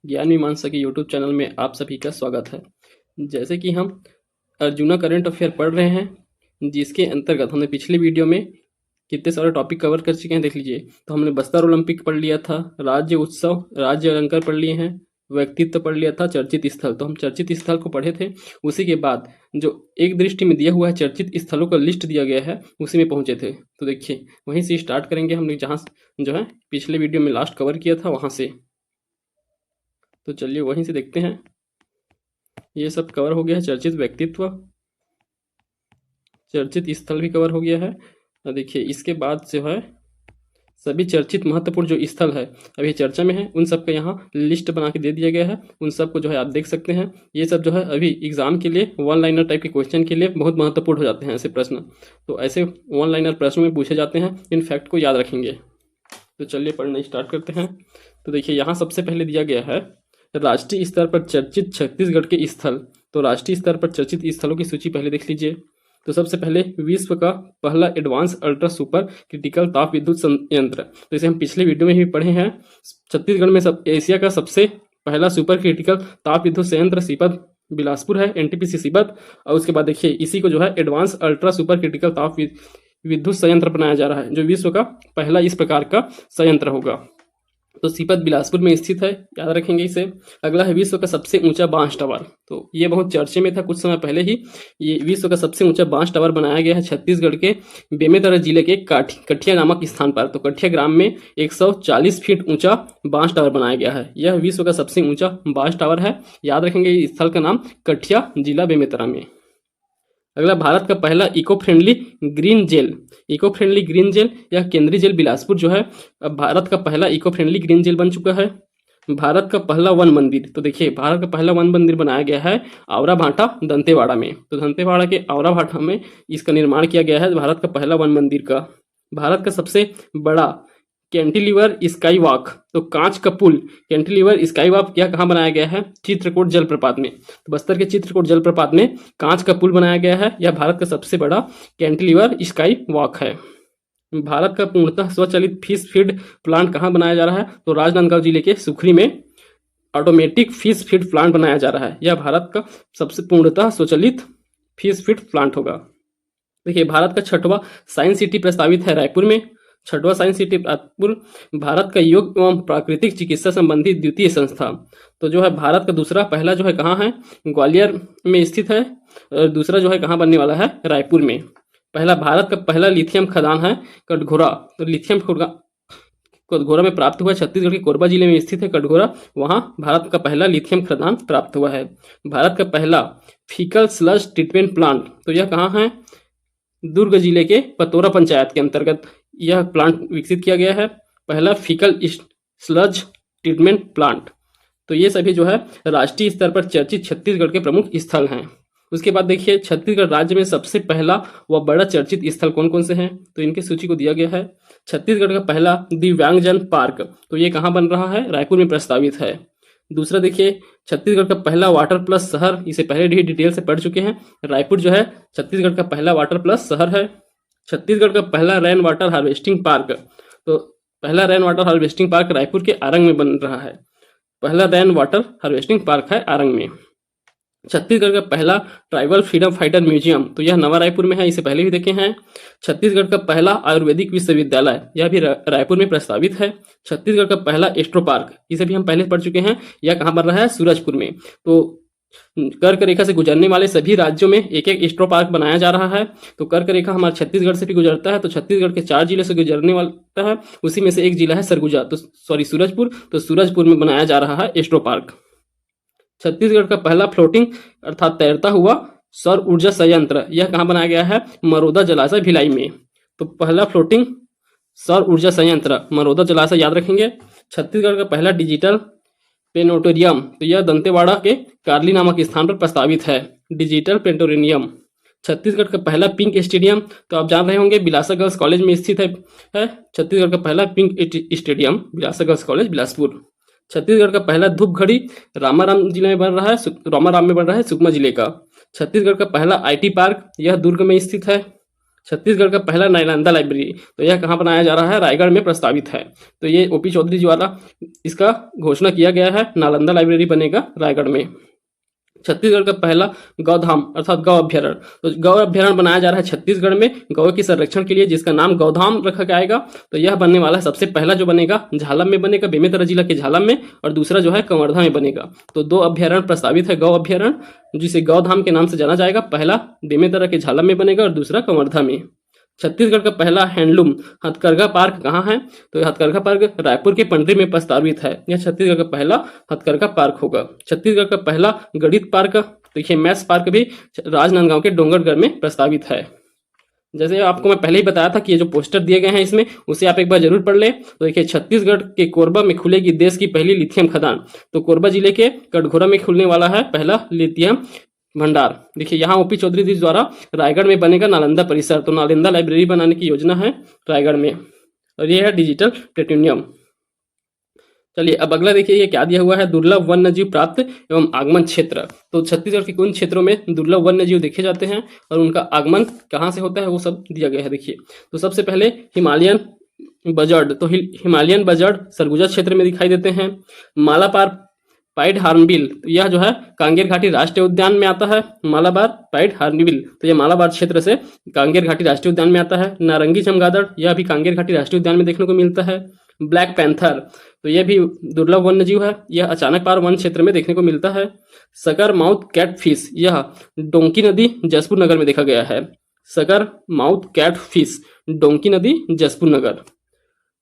ज्ञान मीमांसा के यूट्यूब चैनल में आप सभी का स्वागत है। जैसे कि हम अर्जुना करंट अफेयर पढ़ रहे हैं, जिसके अंतर्गत हमने पिछले वीडियो में कितने सारे टॉपिक कवर कर चुके हैं देख लीजिए। तो हमने बस्तर ओलंपिक पढ़ लिया था, राज्य उत्सव, राज्य अलंकार पढ़ लिए हैं, व्यक्तित्व पढ़ लिया था, चर्चित स्थल। तो हम चर्चित स्थल को पढ़े थे। उसी के बाद जो एक दृष्टि में दिया हुआ है चर्चित स्थलों का लिस्ट दिया गया है, उसी में पहुंचे थे। तो देखिए वहीं से स्टार्ट करेंगे हमने, जहाँ जो है पिछले वीडियो में लास्ट कवर किया था वहां से। तो चलिए वहीं से देखते हैं। ये सब कवर हो गया है, चर्चित व्यक्तित्व, चर्चित स्थल भी कवर हो गया है। और देखिए इसके बाद जो है सभी चर्चित महत्वपूर्ण जो स्थल है अभी चर्चा में है, उन सब का यहाँ लिस्ट बना के दे दिया गया है। उन सब को जो है आप देख सकते हैं। ये सब जो है अभी एग्जाम के लिए वन लाइनर टाइप के क्वेश्चन के लिए बहुत महत्वपूर्ण हो जाते हैं ऐसे प्रश्न। तो ऐसे वन लाइनर प्रश्नों में पूछे जाते हैं, इन फैक्ट को याद रखेंगे। तो चलिए पढ़ना स्टार्ट करते हैं। तो देखिए यहाँ सबसे पहले दिया गया है राष्ट्रीय स्तर पर चर्चित छत्तीसगढ़ के स्थल। तो राष्ट्रीय स्तर पर चर्चित स्थलों की सूची पहले देख लीजिए। तो सबसे पहले विश्व का पहला एडवांस अल्ट्रा सुपर क्रिटिकल ताप विद्युत संयंत्र। तो इसे हम पिछले वीडियो में भी पढ़े हैं। छत्तीसगढ़ में एशिया का सबसे पहला सुपर क्रिटिकल ताप विद्युत संयंत्र सीपत बिलासपुर है, एनटीपीसी सीपत। और उसके बाद देखिए इसी को जो है एडवांस अल्ट्रा सुपर क्रिटिकल ताप विद्युत संयंत्र बनाया जा रहा है, जो विश्व का पहला इस प्रकार का संयंत्र होगा। तो सीपत बिलासपुर में स्थित है, याद रखेंगे इसे। अगला है विश्व का सबसे ऊंचा बांस टावर। तो ये बहुत चर्चे में था कुछ समय पहले ही। ये विश्व का सबसे ऊंचा बांस टावर बनाया गया है छत्तीसगढ़ के बेमेतरा जिले के कठिया नामक स्थान पर। तो कठिया ग्राम में 140 फीट ऊंचा बांस टावर बनाया गया है। यह विश्व का सबसे ऊंचा बांस टावर है। याद रखेंगे इस स्थल का नाम कठिया, जिला बेमेतरा में। अगला भारत का पहला eco friendly green jail. Eco friendly green jail या केंद्रीय जेल बिलासपुर जो है अब भारत का पहला इको फ्रेंडली ग्रीन जेल बन चुका है। भारत का पहला वन मंदिर। तो देखिए भारत का पहला वन मंदिर बनाया गया है आवरा भाटा दंतेवाड़ा में। तो दंतेवाड़ा के आवरा भाटा में इसका निर्माण किया गया है, भारत का पहला वन मंदिर का। भारत का सबसे बड़ा कैंटिलीवर स्काई वॉक। तो कांच का पुल कैंटिलीवर स्काई वॉक यह कहाँ बनाया गया है? चित्रकूट जलप्रपात में। तो बस्तर के चित्रकूट जलप्रपात में कांच का पुल बनाया गया है। यह भारत का सबसे बड़ा कैंटिलीवर स्काई वॉक है। भारत का पूर्णतः स्वचालित फिश फीड प्लांट कहाँ बनाया जा रहा है? तो राजनांदगांव जिले के सुखरी में ऑटोमेटिक फिश फीड प्लांट बनाया जा रहा है। यह भारत का सबसे पूर्णतः स्वचालित फिश फीड प्लांट होगा। देखिए भारत का छठवां साइंस सिटी प्रस्तावित है रायपुर में। छठवां साइंस सिटी रायपुर भारत का योग एवं प्राकृतिक चिकित्सा संबंधी द्वितीय संस्था। तो जो है भारत का दूसरा, पहला जो है कहाँ है? ग्वालियर में स्थित है। और दूसरा जो है कहाँ बनने वाला है? रायपुर में। पहला भारत का पहला लिथियम खदान है कटघोरा। तो लिथियम कटघोरा में प्राप्त हुआ, छत्तीसगढ़ के कोरबा जिले में स्थित है कटघोरा। वहां भारत का पहला लिथियम खदान प्राप्त हुआ है। भारत का पहला फीकल स्लज ट्रीटमेंट प्लांट। तो यह कहाँ है? दुर्ग जिले के पतोरा पंचायत के अंतर्गत यह प्लांट विकसित किया गया है, पहला फीकल स्लज ट्रीटमेंट प्लांट। तो ये सभी जो है राष्ट्रीय स्तर पर चर्चित छत्तीसगढ़ के प्रमुख स्थल हैं। उसके बाद देखिए छत्तीसगढ़ राज्य में सबसे पहला व बड़ा चर्चित स्थल कौन कौन से हैं? तो इनकी सूची को दिया गया है। छत्तीसगढ़ का पहला दिव्यांगजन पार्क। तो ये कहाँ बन रहा है? रायपुर में प्रस्तावित है। दूसरा देखिए छत्तीसगढ़ का पहला वाटर प्लस शहर, इसे पहले ही डिटेल से पढ़ चुके हैं। रायपुर जो है छत्तीसगढ़ का पहला वाटर प्लस शहर है। छत्तीसगढ़ का पहला रेन वाटर हार्वेस्टिंग पार्क। तो पहला rain water harvesting park Raipur के आरंग में बन रहा है। पहला रेन वाटर हार्वेस्टिंग पार्क है आरंग में। छत्तीसगढ़ का पहला ट्राइबल फ्रीडम फाइटर म्यूजियम। तो यह नवा रायपुर में है, इसे पहले भी देखे हैं। छत्तीसगढ़ का पहला आयुर्वेदिक विश्वविद्यालय, यह भी रायपुर में प्रस्तावित है। छत्तीसगढ़ का पहला एस्ट्रो पार्क, इसे भी हम पहले पढ़ चुके हैं। यह कहाँ बन रहा है? सूरजपुर में। तो कर्क रेखा से गुजरने वाले सभी राज्यों में एक एक एस्ट्रो पार्क बनाया जा रहा है। तो कर्क रेखा हमारे छत्तीसगढ़ से भी गुजरता है। तो छत्तीसगढ़ के 4 जिले से गुजरने वाला है, उसी में से एक जिला है सरगुजा, तो सूरजपुर। तो सूरजपुर में बनाया जा रहा है एस्ट्रो पार्क। छत्तीसगढ़ का पहला फ्लोटिंग अर्थात तैरता हुआ सौर ऊर्जा संयंत्र, यह कहाँ बनाया गया है? मरोदा जलाशय भिलाई में। तो पहला फ्लोटिंग सौर ऊर्जा संयंत्र मरोदा जलाशय, याद रखेंगे। छत्तीसगढ़ का पहला डिजिटल प्लेनेटोरियम। तो यह दंतेवाड़ा के कार्ली नामक स्थान पर प्रस्तावित है, डिजिटल प्लेनेटोरियम। छत्तीसगढ़ का पहला पिंक स्टेडियम, तो आप जान रहे होंगे बिलासा गर्ल्स कॉलेज में स्थित है। छत्तीसगढ़ का पहला pink stadium Bilasa girls college Bilaspur. Chhattisgarh का पहला धूप घड़ी रामाराम जिले में बन रहा है, रामाराम में बन रहा है, सुकमा जिले का। छत्तीसगढ़ का पहला आईटी पार्क, यह दुर्ग में स्थित है। छत्तीसगढ़ का पहला नालंदा लाइब्रेरी, तो यह कहाँ बनाया जा रहा है? रायगढ़ में प्रस्तावित है। तो ये ओपी चौधरी द्वारा इसका घोषणा किया गया है, नालंदा लाइब्रेरी बनेगा रायगढ़ में। छत्तीसगढ़ का पहला गौधाम अर्थात गौ अभ्यारण्य, तो गौ अभ्यारण्य बनाया जा रहा है छत्तीसगढ़ में गौ के संरक्षण के लिए, जिसका नाम गौधाम रखा जाएगा। तो यह बनने वाला है, सबसे पहला जो बनेगा झालम में बनेगा, बेमेतरा जिला के झालम में, और दूसरा जो है कवर्धा में बनेगा। तो 2 अभ्यारण्य प्रस्तावित है गौ अभ्यारण्य, जिसे गौधाम के नाम से जाना जाएगा। पहला बेमेतरा के झालम में बनेगा और दूसरा कवर्धा में। छत्तीसगढ़ का पहला हैंडलूम हथकरघा पार्क कहाँ है? तो यह हथकरघा पार्क रायपुर के पंडरी में प्रस्तावित है। यह छत्तीसगढ़ का पहला हथकरघा पार्क होगा। छत्तीसगढ़ का पहला गणित पार्क, देखिए मैथ्स पार्क भी राजनांदगांव के डोंगरगढ़ में प्रस्तावित है। जैसे आपको मैं पहले ही बताया था कि ये जो पोस्टर दिए गए हैं इसमें, उसे आप एक बार जरूर पढ़ लें। तो देखिए छत्तीसगढ़ के कोरबा में खुलेगी देश की पहली लिथियम खदान, तो कोरबा जिले के कटघोरा में खुलने वाला है पहला लिथियम भंडार। देखिए यहाँ ओपी चौधरी जी द्वारा रायगढ़ में बनेगा नालंदा परिसर, तो नालंदा लाइब्रेरी बनाने की योजना है रायगढ़ में, और ये है डिजिटल प्लेटिनियम। चलिए अब अगला देखिए ये क्या दिया हुआ है? दुर्लभ वन्य जीव प्राप्त एवं आगमन क्षेत्र। तो छत्तीसगढ़ के कुछ क्षेत्रों में दुर्लभ वन्य जीव देखे जाते हैं और उनका आगमन कहाँ से होता है वो सब दिया गया है। देखिए तो सबसे पहले हिमालयन बजर्ड, तो हिमालयन बजर्ड सरगुजा क्षेत्र में दिखाई देते हैं। मालाबार पाइड हार्नबिल, तो यह जो है कांगेर घाटी राष्ट्रीय उद्यान में आता है। मालाबार पाइड हार्नबिल, तो यह मालाबार क्षेत्र से कांगेर घाटी राष्ट्रीय उद्यान में आता है। नारंगी चमगादड़, यह भी कांगेर घाटी राष्ट्रीय उद्यान में देखने को मिलता है। ब्लैक पैंथर, तो यह भी दुर्लभ वन्य जीव है, यह अचानक पार वन क्षेत्र में देखने को मिलता है। सकर माउथ कैटफिश, यह डोंकी नदी जसपुर नगर में देखा गया है। सकर माउथ कैटफिश, डोंकी नदी जसपुर नगर।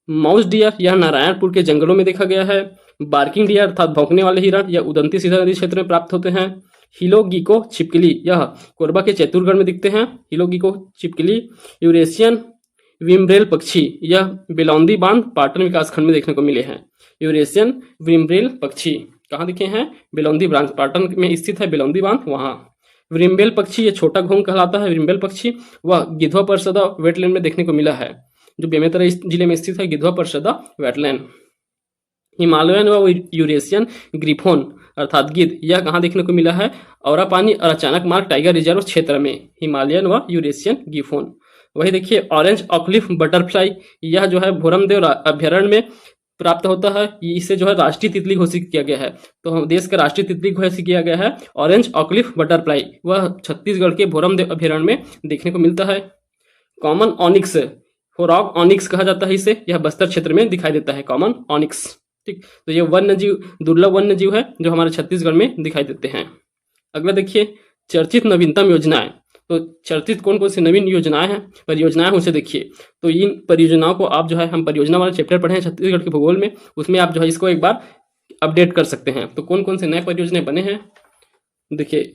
माउस डियर, यह नारायणपुर के जंगलों में देखा गया है। बार्किंग डियर अर्थात भौंकने वाले हिरण, यह उदंती सीधा नदी क्षेत्र में प्राप्त होते हैं। हिलोगिको छिपकली, यह कोरबा के चैतुरगढ़ में दिखते हैं। हिलोगिको छिपकली। यूरेशियन विम्ब्रेल पक्षी, यह बिलौंदी बांध पाटन विकासखंड में देखने को मिले हैं। यूरेशियन विम्ब्रेल पक्षी कहाँ दिखे हैं? बिलौंदी बांध, पाटन में स्थित है बिलौंदी बांध, वहां। विम्ब्रेल पक्षी ये छोटा घोंग कहलाता है। विम्ब्रेल पक्षी वह गिधवा परिषदा वेटलैंड में देखने को मिला है, जो बेमेतरा जिले में स्थित है गिधवा परिषदा वेटलैंड। हिमालयन व यूरेशियन ग्रिफोन अर्थात गिद्ध, यह कहाँ देखने को मिला है? औरापानी और अचानक मार्ग टाइगर रिजर्व क्षेत्र में। हिमालयन व यूरेशियन ग्रिफोन। वही देखिए ऑरेंज ऑकलिफ बटरफ्लाई, यह जो है भोरमदेव अभ्यारण्य में प्राप्त होता है। इसे जो है राष्ट्रीय तितली घोषित किया गया है, तो हम देश का राष्ट्रीय तितली घोषित किया गया है ऑरेंज ऑकलिफ बटरफ्लाई, वह छत्तीसगढ़ के भोरमदेव अभ्यारण्य में देखने को मिलता है। कॉमन ऑनिक्स, होरॉग ऑनिक्स कहा जाता है इसे, यह बस्तर क्षेत्र में दिखाई देता है कॉमन ऑनिक्स। ठीक, तो ये वन्य जीव दुर्लभ वन्य जीव है जो हमारे छत्तीसगढ़ में दिखाई देते हैं। अगला देखिए चर्चित नवीनतम योजनाएं। तो चर्चित कौन कौन सी नवीन योजनाएं हैं, परियोजनाएं उसे देखिए। तो इन परियोजनाओं को आप जो है, हम परियोजना वाला चैप्टर पढ़े हैं छत्तीसगढ़ के भूगोल में, उसमें आप जो है इसको एक बार अपडेट कर सकते हैं। तो कौन कौन से नए परियोजनाएं बने हैं देखिए।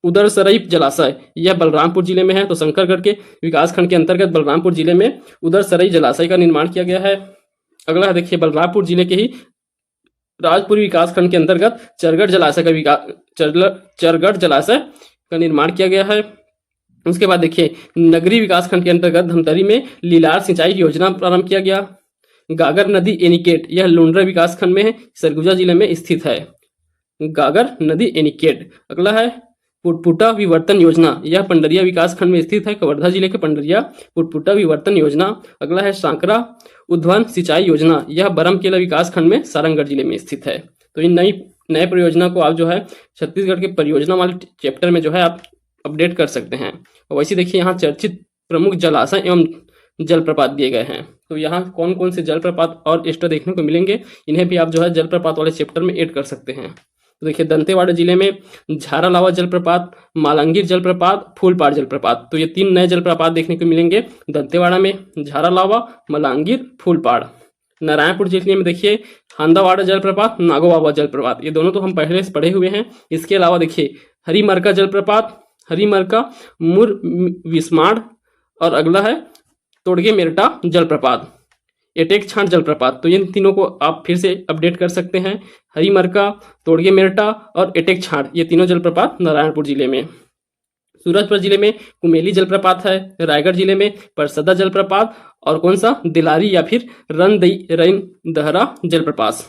उदरसरई जलाशय, यह बलरामपुर जिले में है, तो शंकरगढ़ के विकासखंड के अंतर्गत बलरामपुर जिले में उदरसरई जलाशय का निर्माण किया गया है। अगला देखिए बलरामपुर जिले के ही राजपुरी विकासखंड के अंतर्गत चरगढ़ जलाशय का निर्माण किया गया है। उसके बाद देखिए नगरी विकासखंड के अंतर्गत धमतरी में लीलार सिंचाई योजना प्रारंभ किया गया। गागर नदी एनिकेट, यह लुंड्रा विकासखंड में है, सरगुजा जिले में स्थित है। गागर नदी एनिकेट। अगला है पुटपुटा विवर्तन योजना, यह पंडरिया विकासखंड में स्थित है, कवर्धा जिले के पंडरिया पुटपुटा विवर्तन योजना। अगला है सांकरा उद्वन सिंचाई योजना, यह बरमकेला विकासखंड में सारंगढ़ जिले में स्थित है। तो इन नए परियोजना को आप जो है छत्तीसगढ़ के परियोजना वाले चैप्टर में जो है आप अपडेट कर सकते हैं। और वैसे देखिए यहाँ चर्चित प्रमुख जलाशय एवं जलप्रपात दिए गए हैं। तो यहाँ कौन कौन से जलप्रपात और एक्स्ट्रा देखने को मिलेंगे, इन्हें भी आप जो है जलप्रपात वाले चैप्टर में ऐड कर सकते हैं। तो देखिए दंतेवाड़ा जिले में झारा लावा जलप्रपात, मालंगीर जलप्रपात, फूलपाड़ जलप्रपात, तो ये 3 नए जलप्रपात देखने को मिलेंगे दंतेवाड़ा में, झारा लावा, मलांगीर, फूलपाड़। नारायणपुर जिले में देखिए हांदावाड़ा जलप्रपात, नागोबाबा जलप्रपात, ये दोनों तो हम पहले से पढ़े हुए हैं। इसके अलावा देखिए हरिमरका जलप्रपात, हरिमरका मुर विस्माड़, और अगला है तोड़गे मेरटा जलप्रपात, एटेक छांट जलप्रपात। तो इन तीनों को आप फिर से अपडेट कर सकते हैं। हरिमरका, तोड़गे मेरटा और एटेक छांट, ये तीनों जलप्रपात नारायणपुर जिले में। सूरजपुर जिले में कुमेली जलप्रपात है। रायगढ़ जिले में परसदा जलप्रपात, और कौन सा दिलारी या फिर रन दहरा जलप्रपात,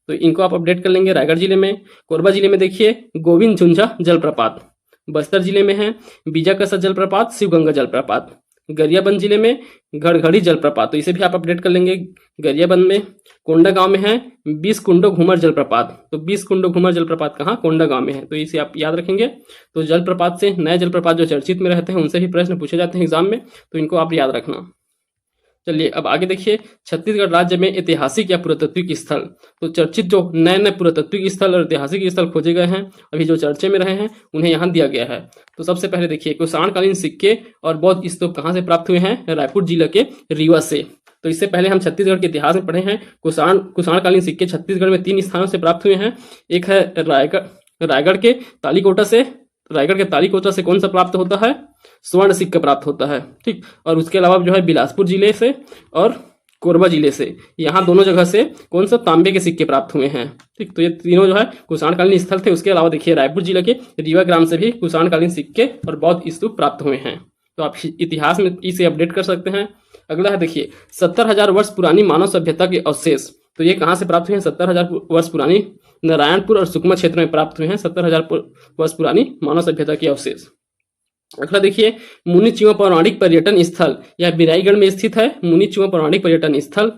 तो इनको आप अपडेट कर लेंगे रायगढ़ जिले में। कोरबा जिले में देखिए गोविंद झुंझा जलप्रपात। बस्तर जिले में है बीजाकसा जलप्रपात, शिवगंगा जलप्रपात। गरियाबंद जिले में गड़गड़ी जलप्रपात, तो इसे भी आप अपडेट कर लेंगे। गरियाबंद में कोंडा गांव में है 20 कुंडो घूमर जलप्रपात, तो 20 कुंडो घूमर जलप्रपात कहाँ, कोंडा गांव में है, तो इसे आप याद रखेंगे। तो जलप्रपात से, नए जलप्रपात जो चर्चित में रहते हैं उनसे भी प्रश्न पूछे जाते हैं एग्जाम में, तो इनको आप याद रखना। चलिए अब आगे देखिए, छत्तीसगढ़ राज्य में ऐतिहासिक या पुरातात्विक स्थल, तो चर्चित जो नए नए पुरातात्विक स्थल और ऐतिहासिक स्थल खोजे गए हैं, अभी जो चर्चे में रहे हैं, उन्हें यहाँ दिया गया है। तो सबसे पहले देखिए, कुषाणकालीन सिक्के और बौद्ध स्तूप कहाँ से प्राप्त हुए हैं, रायपुर जिले के रीवा से। तो इससे पहले हम छत्तीसगढ़ के इतिहास में पढ़े हैं, कुषाणकालीन सिक्के छत्तीसगढ़ में 3 स्थानों से प्राप्त हुए हैं। एक है रायगढ़ के तालीकोटा से, रायगढ़ के तालीकोटा से कौन सा प्राप्त होता है, स्वर्ण सिक्का प्राप्त होता है, ठीक। और उसके अलावा जो है बिलासपुर जिले से और कोरबा जिले से, यहाँ दोनों जगह से कौन सा, तांबे के सिक्के प्राप्त हुए हैं, ठीक। तो ये तीनों जो है कुषाणकालीन स्थल थे। उसके अलावा देखिए रायपुर जिले के रीवा ग्राम से भी कुषाणकालीन सिक्के और बौद्ध स्तूप प्राप्त हुए हैं। तो आप इतिहास में इसे अपडेट कर सकते हैं। अगला है देखिए, 70,000 वर्ष पुरानी मानव सभ्यता के अवशेष, तो ये कहाँ से प्राप्त हुए हैं, 70,000 वर्ष पुरानी नारायणपुर और सुकमा क्षेत्र में प्राप्त हुए हैं 70,000 वर्ष पुरानी मानव सभ्यता के अवशेष। अगला देखिए, मुनि चिवा पौराणिक पर्यटन स्थल, यह बिराईगढ़ में स्थित है। मुनि चिवा पौराणिक पर्यटन स्थल।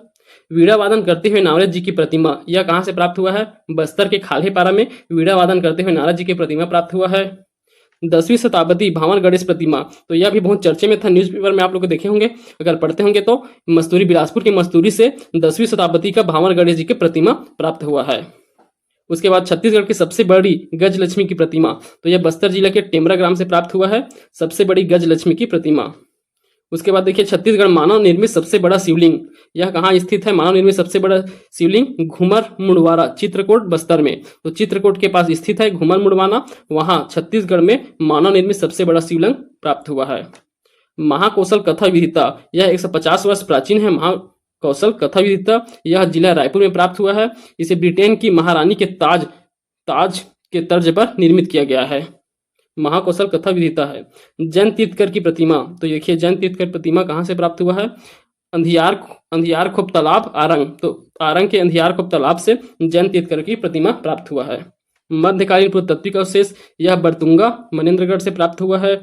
वीणा वादन करते हुए नारद जी की प्रतिमा, यह कहाँ से प्राप्त हुआ है, बस्तर के खाल्हेपारा में वीणा वादन करते हुए नारद जी की प्रतिमा प्राप्त हुआ है। 10वीं शताब्दी भावर गणेश प्रतिमा, तो यह भी बहुत चर्चे में था, न्यूज़पेपर में आप लोग देखे होंगे अगर पढ़ते होंगे तो। मस्तूरी, बिलासपुर की मस्तूरी से 10वीं शताब्दी का भावर गणेश जी की प्रतिमा प्राप्त हुआ है। उसके बाद छत्तीसगढ़ की सबसे बड़ी गजलक्ष्मी की प्रतिमा, तो यह बस्तर जिले के टेमरा ग्राम से प्राप्त हुआ है, सबसे बड़ी गजलक्ष्मी की प्रतिमा। उसके बाद देखिए, छत्तीसगढ़ मानव निर्मित सबसे बड़ा शिवलिंग, यह कहाँ स्थित है, मानव निर्मित सबसे बड़ा शिवलिंग घूमर मुड़वारा, चित्रकोट बस्तर में। तो चित्रकोट के पास स्थित है घूमर मुड़वाना, वहां छत्तीसगढ़ में मानव निर्मित सबसे बड़ा शिवलिंग प्राप्त हुआ है। महाकौशल कथा विधिता, यह 150 वर्ष प्राचीन है। महाकौशल कथा विधिता, यह जिला रायपुर में प्राप्त हुआ है। इसे ब्रिटेन की महारानी के ताज के तर्ज पर निर्मित किया गया है। महाकौशल कथा विधिता है। जैन तीर्थकर की प्रतिमा, तो देखिए जैन तीर्थकर प्रतिमा कहाँ से प्राप्त हुआ है, अंधियारखोप तालाब, आरंग, तो आरंग के अंधियारखोप तालाब से जैन तीर्थकर की प्रतिमा प्राप्त हुआ है। मध्यकालीन पुरातात्विक अवशेष, यह बरतुंगा मनेन्द्रगढ़ से प्राप्त हुआ है।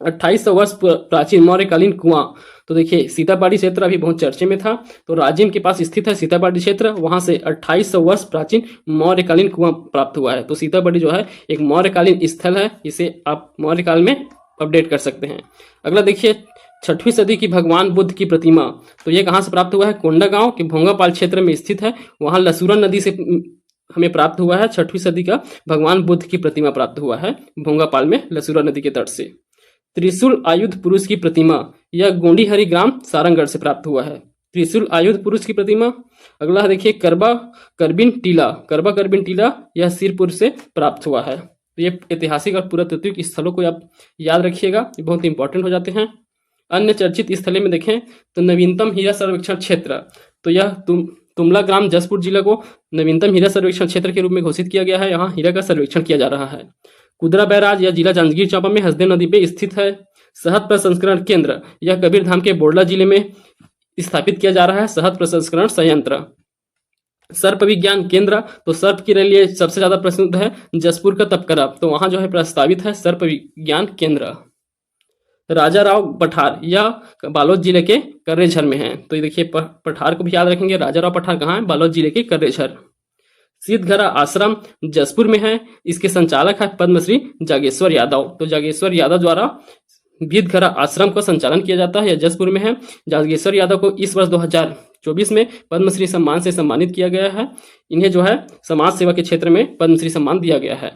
2800 वर्ष प्राचीन मौर्यकालीन कुआं, तो देखिए सीतापाटी क्षेत्र अभी बहुत चर्चे में था, तो राजिम के पास स्थित है सीतापाटी क्षेत्र, वहां से 2800 वर्ष प्राचीन मौर्यकालीन कुआं प्राप्त हुआ है। तो सीतापाटी जो है एक मौर्यकालीन स्थल है, इसे आप मौर्यकाल में अपडेट कर सकते हैं। अगला देखिए, 6वीं सदी की भगवान बुद्ध की प्रतिमा, तो ये कहाँ से प्राप्त हुआ है, कोंडा गांव के भोंगापाल क्षेत्र में स्थित है, वहां लसूरा नदी से हमें प्राप्त हुआ है। 6वीं सदी का भगवान बुद्ध की प्रतिमा प्राप्त हुआ है भोंगापाल में, लसूरा नदी के तट से। त्रिशूल आयुध पुरुष की प्रतिमा, यह गोंडीहरी ग्राम सारंगढ़ से प्राप्त हुआ है, त्रिशूल आयुध पुरुष की प्रतिमा। अगला देखिए, करबा करबिन टीला, यह सिरपुर से प्राप्त हुआ है। तो ये ऐतिहासिक और पुरातात्विक स्थलों को आप याद रखिएगा, ये बहुत इंपॉर्टेंट हो जाते हैं। अन्य चर्चित स्थलें में देखें तो नवीनतम हीरा सर्वेक्षण क्षेत्र, तो यह तुमला ग्राम जसपुर जिला को नवीनतम हीरा सर्वेक्षण क्षेत्र के रूप में घोषित किया गया है। यहाँ हीरा का सर्वेक्षण किया जा रहा है। कुदरा बैराज, यह जिला जांजगीर चांपा में हसदेव नदी पे स्थित है। शहद प्रसंस्करण केंद्र, यह कबीरधाम के बोडला जिले में स्थापित किया जा रहा है शहद प्रसंस्करण संयंत्र। सर्प विज्ञान केंद्र, तो सर्प के लिए सबसे ज्यादा प्रसिद्ध है जसपुर का तपकरा, तो वहां जो है प्रस्तावित है सर्प विज्ञान केंद्र। राजा राव पठार, यह बालोद जिले के कर्रेझर में है, तो ये देखिए पठार को भी याद रखेंगे। राजा राव पठार कहाँ है, बालोद जिले के कर्रेझर। सिद्धघरा आश्रम जसपुर में है, इसके संचालक है पद्मश्री जागेश्वर यादव, तो जागेश्वर यादव द्वारा सिद्धघरा आश्रम का संचालन किया जाता है, यह जसपुर में है। जागेश्वर यादव को इस वर्ष 2024 में पद्मश्री सम्मान से सम्मानित किया गया है। इन्हें जो है समाज सेवा के क्षेत्र में पद्मश्री सम्मान दिया गया है।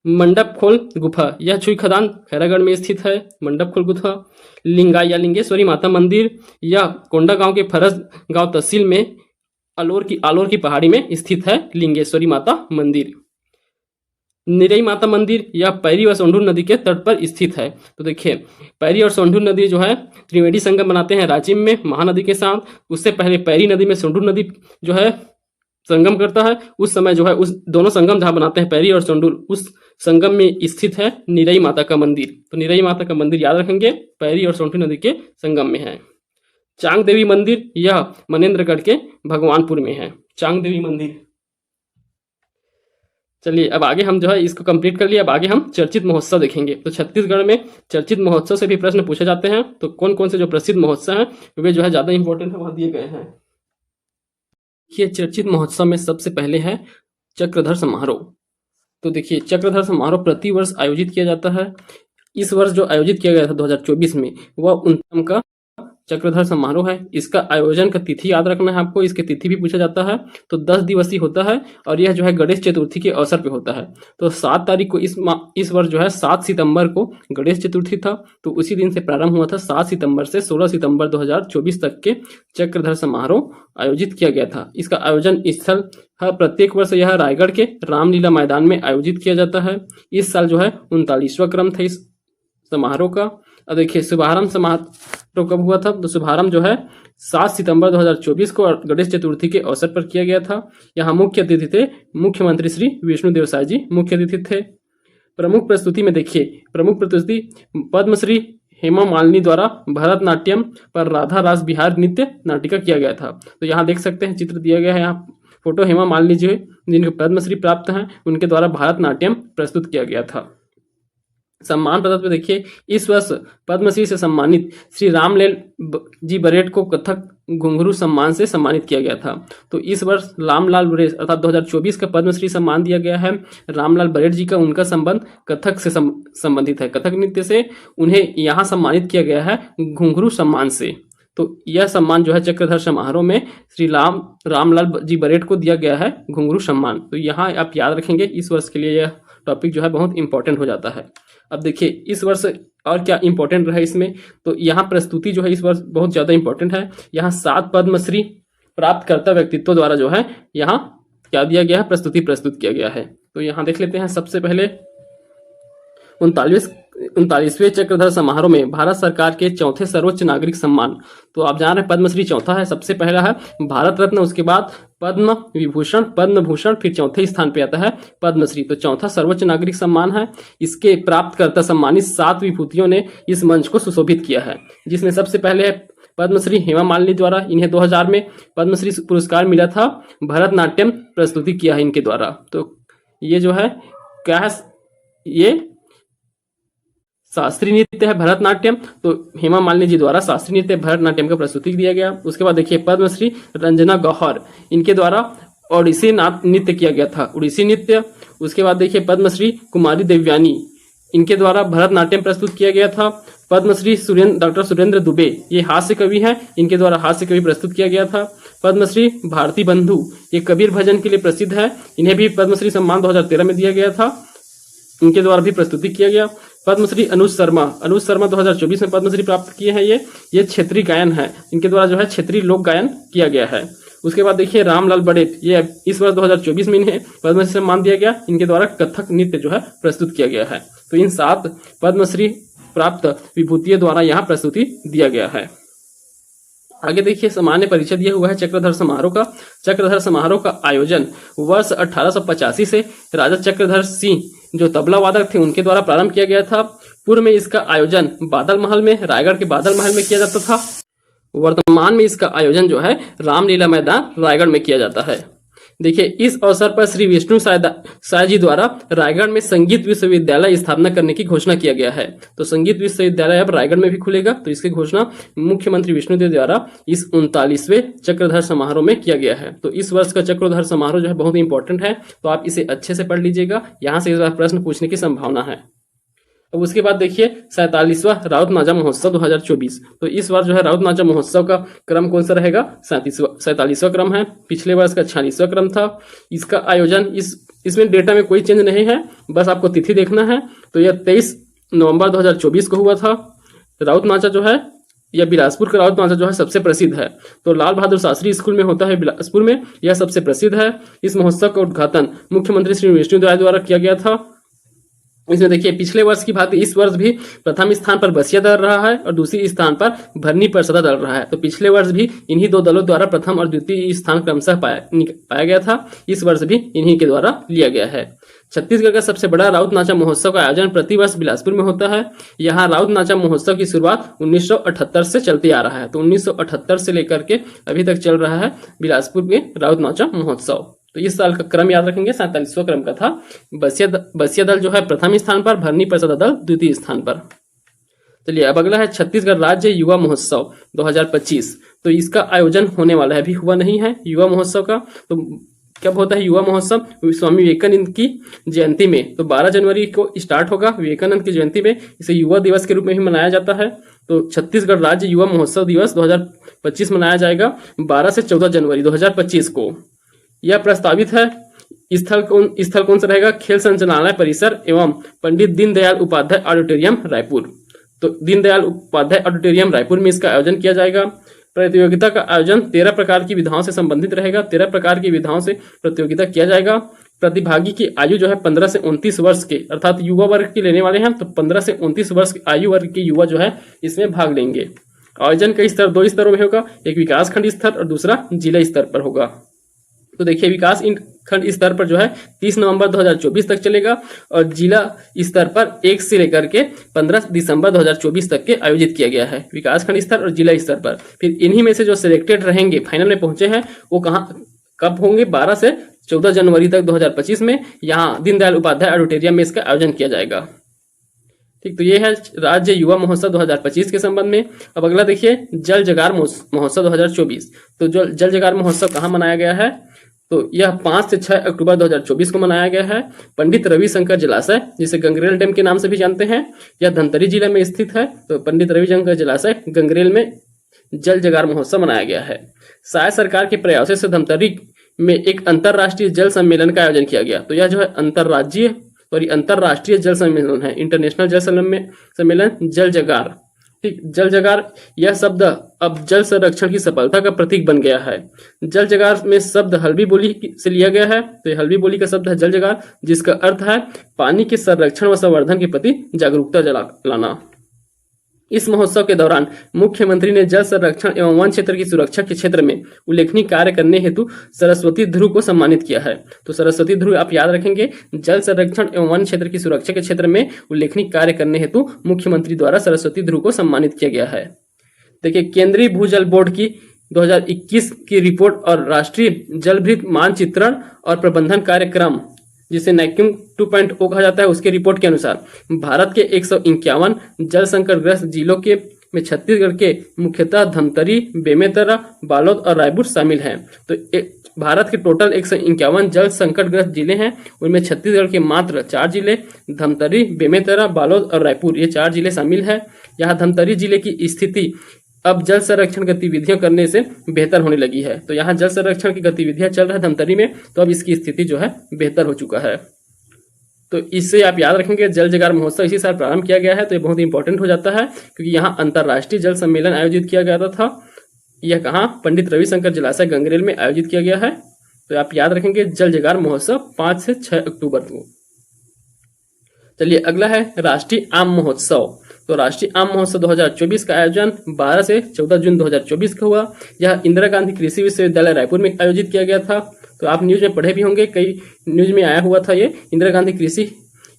मंडप खोल गुफा, यह छुई खदान खैरागढ़ में स्थित है। मंडप खोल गुफा। लिंगाई या लिंगेश्वरी माता मंदिर, यह कोंडा गांव के फरस गांव तहसील में आलोर की पहाड़ी में स्थित है लिंगेश्वरी माता मंदिर। निरई माता मंदिर, यह पैरी और सोंढूर नदी के तट पर स्थित है। तो देखिए पैरी और सोंढूर नदी जो है त्रिवेणी संगम बनाते हैं राजिम में महानदी के साथ। उससे पहले पैरी नदी में सोंढूर नदी जो है संगम करता है, उस समय जो है उस दोनों संगम जहां बनाते हैं पैरी और सोंढूर, उस संगम में स्थित है निरई माता का मंदिर। तो निरई माता का मंदिर याद रखेंगे, पैरी और सोंढूर नदी के संगम में है। चांग देवी मंदिर, यह मनेन्द्रगढ़ के भगवानपुर में है। चांग देवी मंदिर। चलिए अब आगे हम जो है इसको कंप्लीट कर लिया। अब आगे हम चर्चित महोत्सव देखेंगे। तो छत्तीसगढ़ में चर्चित महोत्सव से भी प्रश्न पूछे जाते हैं। तो कौन कौन से जो प्रसिद्ध महोत्सव हैं वे जो है ज़्यादा इंपॉर्टेंट है वहाँ दिए गए हैं। ये चर्चित महोत्सव में सबसे पहले है चक्रधर समारोह। तो देखिए चक्रधर समारोह प्रति वर्ष आयोजित किया जाता है। इस वर्ष जो आयोजित किया गया था 2024 में वह 49वां का चक्रधर समारोह है। इसका आयोजन का तिथि याद रखना है आपको, इसकी तिथि भी पूछा जाता है। तो 10 दिवसीय होता है और यह जो है गणेश चतुर्थी के अवसर पे होता है। तो 7 तारीख को इस वर्ष जो है 7 सितंबर को गणेश चतुर्थी था। तो उसी दिन से प्रारंभ हुआ था। 7 सितंबर से 16 सितंबर 2024 तक के चक्रधर समारोह आयोजित किया गया था। इसका आयोजन स्थल प्रत्येक वर्ष यह रायगढ़ के रामलीला मैदान में आयोजित किया जाता है। इस साल जो है 39वां क्रम था इस समारोह का। अब देखिए शुभारंभ समारोह कब हुआ था? तो शुभारंभ जो है 7 सितंबर 2024 को गणेश चतुर्थी के अवसर पर किया गया था। यहाँ मुख्य अतिथि थे मुख्यमंत्री श्री विष्णुदेव साय जी मुख्य अतिथि थे। प्रमुख प्रस्तुति में देखिए प्रमुख प्रस्तुति पद्मश्री हेमा मालिनी द्वारा भरतनाट्यम पर राधा रास बिहार नृत्य नाटिका किया गया था। तो यहाँ देख सकते हैं चित्र दिया गया है, यहाँ फोटो हेमा मालिनी जी जिनको पद्मश्री प्राप्त हैं उनके द्वारा भरतनाट्यम प्रस्तुत किया गया था। सम्मान पत्र पे देखिए इस वर्ष पद्मश्री से सम्मानित श्री रामलाल जी बरेट को कथक घुंघरू सम्मान से सम्मानित किया गया था। तो इस वर्ष रामलाल बरेट अर्थात 2024 का पद्मश्री सम्मान दिया गया है। रामलाल बरेट जी का उनका संबंध कथक से संबंधित है, कथक नृत्य से उन्हें यहाँ सम्मानित किया गया है घुंघरू सम्मान से। तो यह सम्मान जो है चक्रधर समारोह में श्री रामलाल जी बरेट को दिया गया है घुंघरू सम्मान। तो यहाँ आप याद रखेंगे इस वर्ष के लिए यह टॉपिक जो है बहुत इंपॉर्टेंट हो जाता है। अब देखिए इस वर्ष और क्या इंपॉर्टेंट रहा इसमें, तो यहाँ प्रस्तुति जो है इस वर्ष बहुत ज़्यादा इंपॉर्टेंट है। यहाँ 7 पद्मश्री प्राप्त करता व्यक्तित्व द्वारा जो है यहाँ क्या दिया गया है, प्रस्तुति प्रस्तुत किया गया है। तो यहाँ देख लेते हैं सबसे पहले 39वें चक्रधर समारोह में भारत सरकार के चौथे सर्वोच्च नागरिक सम्मान। तो आप जान रहे हैं पद्मश्री चौथा है, सबसे पहला है भारत रत्न, उसके बाद पद्म विभूषण, पद्म भूषण, फिर चौथे स्थान पे आता है पद्मश्री। तो चौथा सर्वोच्च नागरिक सम्मान है। इसके प्राप्तकर्ता सम्मानित 7 विभूतियों ने इस मंच को सुशोभित किया है, जिसमें सबसे पहले है पद्मश्री हेमा मालिनी द्वारा। इन्हें 2000 में पद्मश्री पुरस्कार मिला था, भरतनाट्यम प्रस्तुति किया है इनके द्वारा। तो ये जो है क्या है, ये शास्त्रीय नृत्य है भरतनाट्यम। तो हेमा मालिनी जी द्वारा शास्त्रीय नृत्य भरतनाट्यम का प्रस्तुति दिया गया। उसके बाद देखिए पद्मश्री रंजना गौहर, इनके द्वारा ओडिसी नृत्य किया गया था, उड़ीसी नृत्य। उसके बाद देखिए पद्मश्री कुमारी देवयानी, इनके द्वारा भरतनाट्यम प्रस्तुत किया गया था। पद्मश्री डॉक्टर सुरेंद्र दुबे, ये हास्य कवि हैं, इनके द्वारा हास्य कवि प्रस्तुत किया गया था। पद्मश्री भारती बंधु, ये कबीर भजन के लिए प्रसिद्ध है, इन्हें भी पद्मश्री सम्मान 2013 में दिया गया था, इनके द्वारा भी प्रस्तुति किया गया। पद्मश्री अनुज शर्मा 2024 में पद्मश्री प्राप्त किए हैं। ये क्षेत्रीय गायन है, इनके द्वारा जो है क्षेत्रीय लोक गायन किया गया है। उसके बाद देखिए रामलाल बरेट, ये इस वर्ष 2024 में इन्हें पद्मश्री सम्मान दिया गया, इनके द्वारा कथक नृत्य जो है प्रस्तुत किया गया है। तो इन 7 पद्मश्री प्राप्त विभूतियों द्वारा यहाँ प्रस्तुति दिया गया है। आगे देखिए सामान्य परिचय दिया हुआ है चक्रधर समारोह का। चक्रधर समारोह का आयोजन वर्ष 1885 से राजा चक्रधर सिंह जो तबला वादक थे उनके द्वारा प्रारंभ किया गया था। पूर्व में इसका आयोजन बादल महल में, रायगढ़ के बादल महल में किया जाता था। वर्तमान में इसका आयोजन जो है रामलीला मैदान रायगढ़ में किया जाता है। देखिए इस अवसर पर श्री विष्णु साय जी द्वारा रायगढ़ में संगीत विश्वविद्यालय स्थापना करने की घोषणा किया गया है। तो संगीत विश्वविद्यालय अब रायगढ़ में भी खुलेगा। तो इसकी घोषणा मुख्यमंत्री विष्णुदेव द्वारा इस 39वें चक्रधर समारोह में किया गया है। तो इस वर्ष का चक्रधर समारोह जो है बहुत इंपॉर्टेंट है, तो आप इसे अच्छे से पढ़ लीजिएगा, यहाँ से इस बार प्रश्न पूछने की संभावना है। अब उसके बाद देखिए 47वां राउत नाचा महोत्सव 2024। तो इस बार जो है राउत नाचा महोत्सव का क्रम कौन सा रहेगा? 47वां क्रम है। पिछले वर्ष का 46वां क्रम था। इसका आयोजन इसमें डेटा में कोई चेंज नहीं है, बस आपको तिथि देखना है। तो यह 23 नवंबर 2024 को हुआ था। राउत नाचा जो है यह बिलासपुर का राउत नाचा जो है सबसे प्रसिद्ध है। तो लाल बहादुर शास्त्री स्कूल में होता है बिलासपुर में, यह सबसे प्रसिद्ध है। इस महोत्सव का उद्घाटन मुख्यमंत्री श्री विष्णुदेव द्वारा किया गया था। इसमें देखिए पिछले वर्ष की भांति इस वर्ष भी प्रथम स्थान पर बसिया दल रहा है और दूसरी स्थान पर भरनी परसदा दल रहा है। तो पिछले वर्ष भी इन्हीं 2 दलों द्वारा प्रथम और द्वितीय स्थान क्रमशः पाया गया था। इस वर्ष भी इन्हीं के द्वारा लिया गया है। छत्तीसगढ़ का सबसे बड़ा राउत नाचा महोत्सव का आयोजन प्रतिवर्ष बिलासपुर में होता है। यहाँ राउत नाचा महोत्सव की शुरुआत 1978 से चलती आ रहा है। तो 1978 से लेकर के अभी तक चल रहा है बिलासपुर में राउत नाचा महोत्सव। तो इस साल का क्रम याद रखेंगे, 47वां क्रम का था। बसिया दल जो है प्रथम स्थान पर, भरनी परिषद दल द्वितीय स्थान पर। चलिए अब अगला है छत्तीसगढ़ राज्य युवा महोत्सव 2025। तो इसका आयोजन होने वाला है, अभी हुआ नहीं है युवा महोत्सव का। तो कब होता है युवा महोत्सव? स्वामी विवेकानंद की जयंती में। तो 12 जनवरी को स्टार्ट होगा विवेकानंद की जयंती में, इसे युवा दिवस के रूप में भी मनाया जाता है। तो छत्तीसगढ़ राज्य युवा महोत्सव दिवस 2025 मनाया जाएगा 12 से 14 जनवरी 2025 को। यह प्रस्तावित है। स्थल कौन सा रहेगा? खेल संचालनालय परिसर एवं पंडित दीनदयाल उपाध्याय ऑडिटोरियम रायपुर। तो दीनदयाल उपाध्याय ऑडिटोरियम रायपुर में इसका आयोजन किया जाएगा। प्रतियोगिता का आयोजन 13 प्रकार की विधाओं से संबंधित रहेगा। 13 प्रकार की विधाओं से प्रतियोगिता किया जाएगा। प्रतिभागी की आयु जो है 15 से 29 वर्ष के, अर्थात युवा वर्ग की लेने वाले हैं, तो 15 से 29 वर्ष की आयु वर्ग के युवा जो है इसमें भाग लेंगे। आयोजन का स्तर 2 स्तरों में होगा, एक विकास खंड स्तर और दूसरा जिला स्तर पर होगा। तो देखिए विकास खंड स्तर पर जो है 30 नवंबर 2024 तक चलेगा और जिला स्तर पर 1 से लेकर के 15 दिसंबर 2024 तक के आयोजित किया गया है, विकास खंड स्तर और जिला स्तर पर। फिर इन्हीं में से जो सिलेक्टेड रहेंगे, फाइनल में पहुंचे हैं, वो कब होंगे? 12 से 14 जनवरी तक 2025 में यहाँ दीनदयाल उपाध्याय ऑडिटोरियम में इसका आयोजन किया जाएगा। ठीक, तो ये है राज्य युवा महोत्सव 2025 के संबंध में। अब अगला देखिए जल जगार महोत्सव 2024। तो जो जल जगार महोत्सव कहाँ मनाया गया है? तो यह 5 से 6 अक्टूबर 2024 को मनाया गया है। पंडित रविशंकर जलाशय, जिसे गंगरेल डैम के नाम से भी जानते हैं, यह धमतरी जिले में स्थित है। तो पंडित रविशंकर जलाशय गंगरेल में जल जगार महोत्सव मनाया गया है। शायद सरकार के प्रयासों से धमतरी में एक अंतरराष्ट्रीय जल सम्मेलन का आयोजन किया गया। तो यह जो है अंतरराष्ट्रीय जल सम्मेलन है, इंटरनेशनल जल सम्मेलन जल जगार। ठीक, जल जगार यह शब्द अब जल संरक्षण की सफलता का प्रतीक बन गया है। जल जगार में शब्द हल्बी बोली से लिया गया है। तो यह हल्बी बोली का शब्द है जल जगार, जिसका अर्थ है पानी के संरक्षण व संवर्धन के प्रति जागरूकता लाना। इस महोत्सव के दौरान मुख्यमंत्री ने जल संरक्षण एवं वन क्षेत्र की सुरक्षा के क्षेत्र में उल्लेखनीय कार्य करने हेतु सरस्वती ध्रुव को सम्मानित किया है। तो सरस्वती ध्रुव आप याद रखेंगे, जल संरक्षण एवं वन क्षेत्र की सुरक्षा के क्षेत्र में उल्लेखनीय कार्य करने हेतु मुख्यमंत्री द्वारा सरस्वती ध्रुव को सम्मानित किया गया है। देखिए केंद्रीय भूजल बोर्ड की 2021 की रिपोर्ट और राष्ट्रीय जलभृत मानचित्रण और प्रबंधन कार्यक्रम, जिसे नैकिंग 2.0 कहा जाता है, उसके रिपोर्ट के अनुसार भारत के 151 जल संकट ग्रस्त जिलों के में छत्तीसगढ़ के मुख्यतः धमतरी, बेमेतरा, बालोद और रायपुर शामिल हैं। तो भारत के टोटल 151 जल संकट ग्रस्त जिले हैं, उनमें छत्तीसगढ़ के मात्र 4 जिले धमतरी, बेमेतरा, बालोद और रायपुर, ये 4 जिले शामिल हैं। यहाँ धमतरी जिले की स्थिति अब जल संरक्षण गतिविधियां करने से बेहतर होने लगी है। तो यहाँ जल संरक्षण की गतिविधियां चल रहा है धमतरी में, तो अब इसकी स्थिति जो है बेहतर हो चुका है। तो इससे आप याद रखेंगे जल जगार महोत्सव इसी साल प्रारंभ किया गया है। तो ये बहुत इंपॉर्टेंट हो जाता है, क्योंकि यहाँ अंतर्राष्ट्रीय जल सम्मेलन आयोजित किया गया था। यह कहाँ? पंडित रविशंकर जलाशय गंगरेल में आयोजित किया गया है। तो आप याद रखेंगे जल जगार महोत्सव 5 से 6 अक्टूबर को। चलिए अगला है राष्ट्रीय आम महोत्सव। तो राष्ट्रीय आम महोत्सव 2024 का आयोजन 12 से 14 जून 2024 का हुआ। यह इंदिरा गांधी कृषि विश्वविद्यालय रायपुर में आयोजित किया गया था। तो आप न्यूज में पढ़े भी होंगे, कई न्यूज में आया हुआ था, ये इंदिरा गांधी कृषि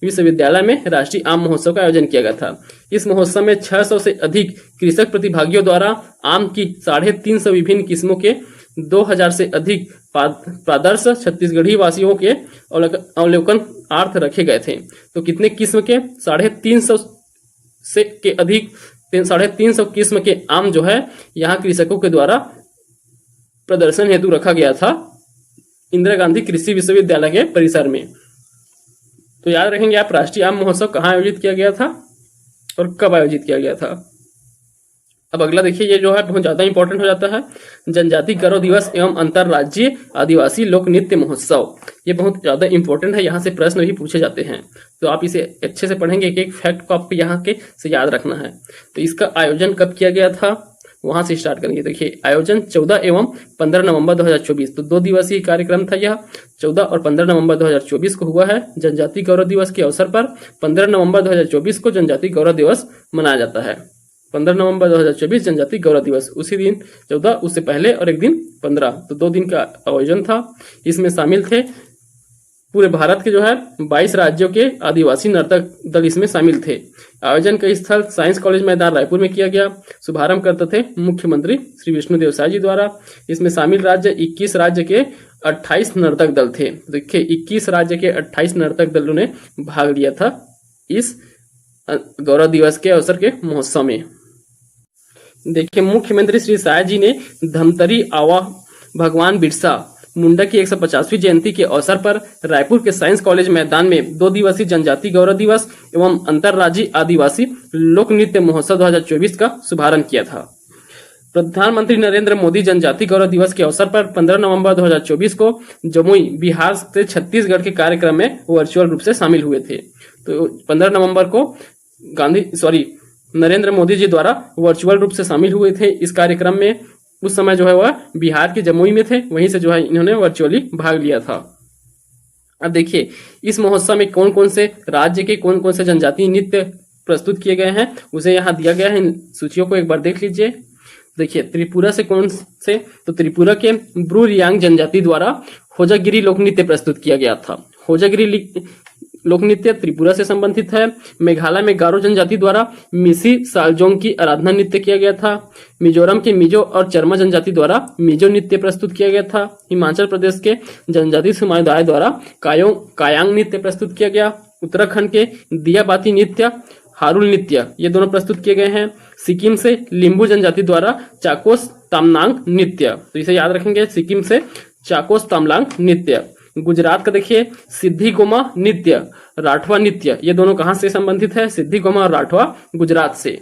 विश्वविद्यालय में राष्ट्रीय आम महोत्सव का आयोजन किया गया था। इस महोत्सव में 600 से अधिक कृषक प्रतिभागियों द्वारा आम की 350 विभिन्न किस्मों के 2000 से अधिक प्रादर्श छत्तीसगढ़ी वासियों के अवलोकनार्थ रखे गए थे। तो कितने किस्म के? 350 से के अधिक 350 किस्म के आम जो है यहाँ कृषकों के द्वारा प्रदर्शन हेतु रखा गया था इंदिरा गांधी कृषि विश्वविद्यालय के परिसर में। तो याद रखेंगे आप राष्ट्रीय आम महोत्सव कहाँ आयोजित किया गया था और कब आयोजित किया गया था। अब अगला देखिए, ये जो है बहुत ज्यादा इंपॉर्टेंट हो जाता है, जनजाति गौरव दिवस एवं अंतरराज्यीय आदिवासी लोक नृत्य महोत्सव। ये बहुत ज्यादा इंपॉर्टेंट है, यहाँ से प्रश्न भी पूछे जाते हैं। तो आप इसे अच्छे से पढ़ेंगे, एक एक फैक्ट को आपको यहाँ के से याद रखना है। तो इसका आयोजन कब किया गया था, वहां से स्टार्ट करेंगे। देखिए आयोजन 14 एवं 15 नवंबर 2024, तो 2 दिवसीय कार्यक्रम था यह। 14 और 15 नवंबर 2024 को हुआ है। जनजाति गौरव दिवस के अवसर पर 15 नवंबर 2024 को जनजाति गौरव दिवस मनाया जाता है। 15 नवंबर 2024 जनजाति गौरव दिवस, उसी दिन 14, उससे पहले और एक दिन 15, तो 2 दिन का आयोजन था। इसमें शामिल थे पूरे भारत के जो है 22 राज्यों के आदिवासी नर्तक दल इसमें शामिल थे। आयोजन का स्थल साइंस कॉलेज मैदान रायपुर में किया गया। शुभारंभ करते थे मुख्यमंत्री श्री विष्णुदेव साय जी द्वारा। इसमें शामिल राज्य 21 राज्य के 28 नर्तक दल थे। देखिए 21 राज्य के 28 नर्तक दलों ने भाग लिया था इस गौरव दिवस के अवसर के महोत्सव में। देखिए मुख्यमंत्री श्री शाह जी ने धमतरी आवा भगवान बिरसा मुंडा की 150वीं जयंती के अवसर पर रायपुर के साइंस कॉलेज मैदान में 2 दिवसीय जनजाति गौरव दिवस एवं अंतर्राज्यीय आदिवासी लोक नृत्य महोत्सव 2024 का शुभारंभ किया था। प्रधानमंत्री नरेंद्र मोदी जनजाति गौरव दिवस के अवसर पर 15 नवंबर 2024 को जमुई बिहार से छत्तीसगढ़ के कार्यक्रम में वर्चुअल रूप से शामिल हुए थे। तो 15 नवंबर को नरेंद्र मोदी जी द्वारा वर्चुअल रूप से शामिल हुए थे इस कार्यक्रम में। उस समय जो है वह बिहार के जमुई में थे, वहीं से जो है इन्होंने वर्चुअली भाग लिया था। अब देखिए इस महोत्सव में कौन कौन से राज्य के कौन कौन से जनजातीय नृत्य प्रस्तुत किए गए हैं उसे यहाँ दिया गया है। इन सूचियों को एक बार देख लीजिए। देखिए त्रिपुरा से कौन से, तो त्रिपुरा के ब्रू रियांग जनजाति द्वारा होजागिरी लोक नृत्य प्रस्तुत किया गया था। होजागिरी लोक नृत्य त्रिपुरा से संबंधित है। मेघालय में गारो जनजाति द्वारा मिसी सालजोंग की आराधना नृत्य किया गया था। मिजोरम के मिजो और चरमा जनजाति द्वारा मिजो नृत्य प्रस्तुत किया गया था। हिमाचल प्रदेश के जनजाति समुदाय द्वारा कायांग नृत्य प्रस्तुत किया गया। उत्तराखंड के दियाबाती नृत्य, हारुल नृत्य, ये दोनों प्रस्तुत किए गए हैं। सिक्किम से लिम्बू जनजाति द्वारा चाकोस तामनांग नृत्य, तो इसे याद रखेंगे, सिक्किम से चाकोस तामलांग नृत्य। गुजरात का देखिए सिद्धि गोमा नृत्य, राठवा नृत्य, ये दोनों कहां से संबंधित है, सिद्धि गोमा और राठवा गुजरात से।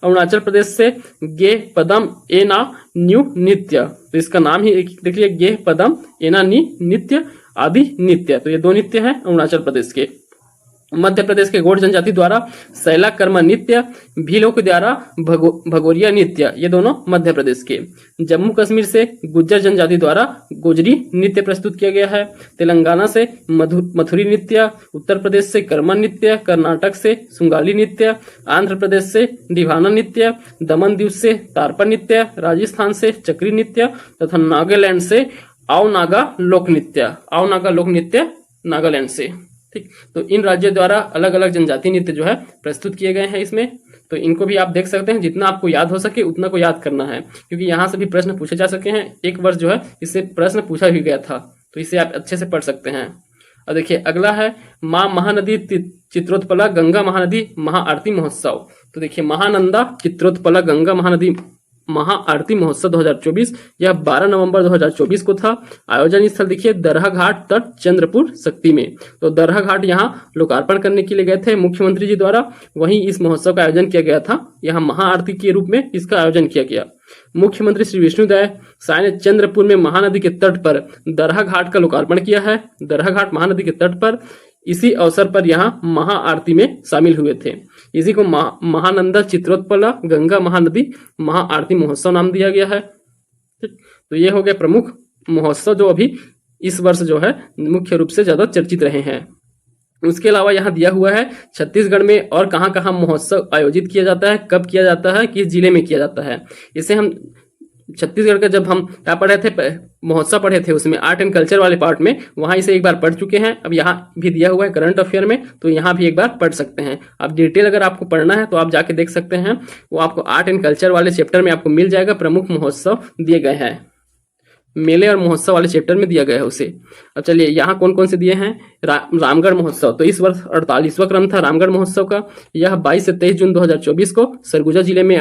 अरुणाचल प्रदेश से गे पदम एना न्यू नृत्य, तो इसका नाम ही देखिए गे पदम एना नी नृत्य आदि नृत्य, तो ये 2 नृत्य हैं अरुणाचल प्रदेश के। मध्य प्रदेश के गौड़ जनजाति द्वारा सैला कर्मा नृत्य, भीलों के द्वारा भगोरिया नृत्य, ये दोनों मध्य प्रदेश के। जम्मू कश्मीर से गुज्जर जनजाति द्वारा गोजरी नृत्य प्रस्तुत किया गया है। तेलंगाना से मथुरी नृत्य, उत्तर प्रदेश से कर्मा नृत्य, कर्नाटक से सुंगाली नृत्य, आंध्र प्रदेश से डिभाना नृत्य, दमन दीव से तारपा नृत्य, राजस्थान से चक्री नृत्य तथा नागालैंड से आओ नागा लोक नृत्य नागालैंड से। ठीक, तो इन राज्यों द्वारा अलग अलग जनजातीय नृत्य जो है प्रस्तुत किए गए हैं इसमें। तो इनको भी आप देख सकते हैं, जितना आपको याद हो सके उतना को याद करना है, क्योंकि यहाँ से भी प्रश्न पूछे जा सके हैं। एक वर्ष जो है इससे प्रश्न पूछा भी गया था, तो इसे आप अच्छे से पढ़ सकते हैं। और देखिए अगला है माँ महानदी चित्रोत्पला गंगा महानदी महाआरती महोत्सव। तो देखिए महानंदा चित्रोत्पला गंगा महानदी महाआरती महोत्सव 2024, यह 12 नवंबर 2024 को था। आयोजन स्थल देखिए दरहा घाट तट चंद्रपुर शक्ति में। तो दरहा घाट यहाँ लोकार्पण करने के लिए गए थे मुख्यमंत्री जी द्वारा, वहीं इस महोत्सव का आयोजन किया गया था। यहाँ महाआरती के रूप में इसका आयोजन किया गया। मुख्यमंत्री श्री विष्णुदेव साय ने चंद्रपुर में महानदी के तट पर दरहा घाट का लोकार्पण किया है। दरहा घाट महानदी के तट पर इसी अवसर पर यहाँ महाआरती में शामिल हुए थे। इसी को महानंदा चित्रोत्पला गंगा महानदी महाआरती महोत्सव नाम दिया गया है। तो ये हो गया प्रमुख महोत्सव जो अभी इस वर्ष जो है मुख्य रूप से ज्यादा चर्चित रहे हैं। उसके अलावा यहाँ दिया हुआ है छत्तीसगढ़ में और कहाँ कहाँ महोत्सव आयोजित किया जाता है, कब किया जाता है, किस जिले में किया जाता है। इसे हम छत्तीसगढ़ का जब हम क्या पढ़े थे, महोत्सव पढ़े थे, उसमें आर्ट एंड कल्चर वाले पार्ट में वहां इसे एक बार पढ़ चुके हैं। अब यहाँ भी दिया हुआ है करंट अफेयर में, तो यहाँ भी एक बार पढ़ सकते हैं। अब डिटेल अगर आपको पढ़ना है तो आप जाके देख सकते हैं, वो आपको आर्ट एंड कल्चर वाले चैप्टर में आपको मिल जाएगा। प्रमुख महोत्सव दिए गए हैं, मेले और महोत्सव वाले चैप्टर में दिया गया है उसे। अब चलिए यहाँ कौन कौन से दिए हैं। रामगढ़ महोत्सव, तो इस वर्ष 48वां क्रम था रामगढ़ महोत्सव का। यह 22 से 23 जून 2024 को सरगुजा जिले में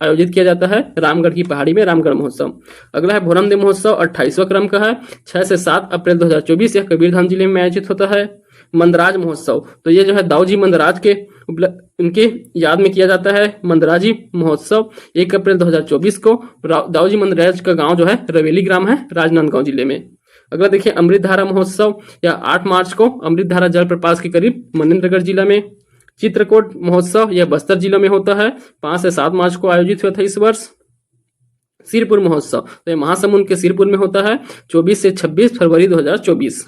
आयोजित किया जाता है, रामगढ़ की पहाड़ी में रामगढ़ महोत्सव। अगला है भोरमदेव महोत्सव, 28वां क्रम का है, 6 से 7 अप्रैल 2024, यह कबीरधाम जिले में आयोजित होता है। मंदराज महोत्सव, तो ये जो है दाऊजी मंदराज के उनके याद में किया जाता है। मंदराजी महोत्सव 1 अप्रैल 2024 को। दाऊजी मंदराज का गांव जो है रवेली ग्राम है, राजनांदगांव जिले में। अगला देखिए अमृतधारा महोत्सव, यह 8 मार्च को अमृतधारा जलप्रपात के करीब मनेन्द्रगढ़ जिला में। चित्रकूट महोत्सव, यह बस्तर जिला में होता है, 5 से 7 मार्च को आयोजित हुआ था इस वर्ष। सिरपुर महोत्सव, तो यह महासमुंद के सिरपुर में होता है, 24 से 26 फरवरी 2024।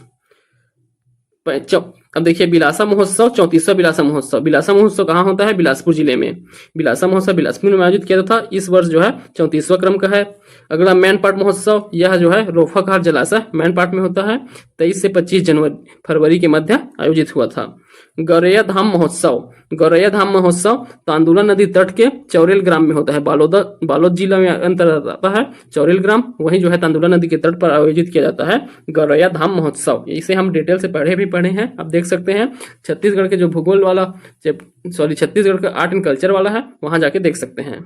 अब देखिए बिलासा महोत्सव, 34वां बिलासा महोत्सव। बिलासा महोत्सव कहाँ होता है, बिलासपुर जिले में। बिलासा महोत्सव बिलासपुर में आयोजित किया था, इस वर्ष जो है 34वां क्रम का है। अगला मैनपाट महोत्सव, यह जो है रोफाघाट जलाशय मैनपाट में होता है, 23 से 25 फरवरी के मध्य आयोजित हुआ था। गौरैया धाम महोत्सव। गौरैया धाम महोत्सव तांदुला नदी तट के चौरेल ग्राम में होता है। बालोद जिला में अंतर्गत आता है चौरेल ग्राम, वहीं जो है तांदुला नदी के तट पर आयोजित किया जाता है गौरैया धाम महोत्सव। इसे हम डिटेल से पढ़े हैं, आप देख सकते हैं। छत्तीसगढ़ के जो भूगोल वाला छत्तीसगढ़ का आर्ट एंड कल्चर वाला है, वहां जाके देख सकते हैं।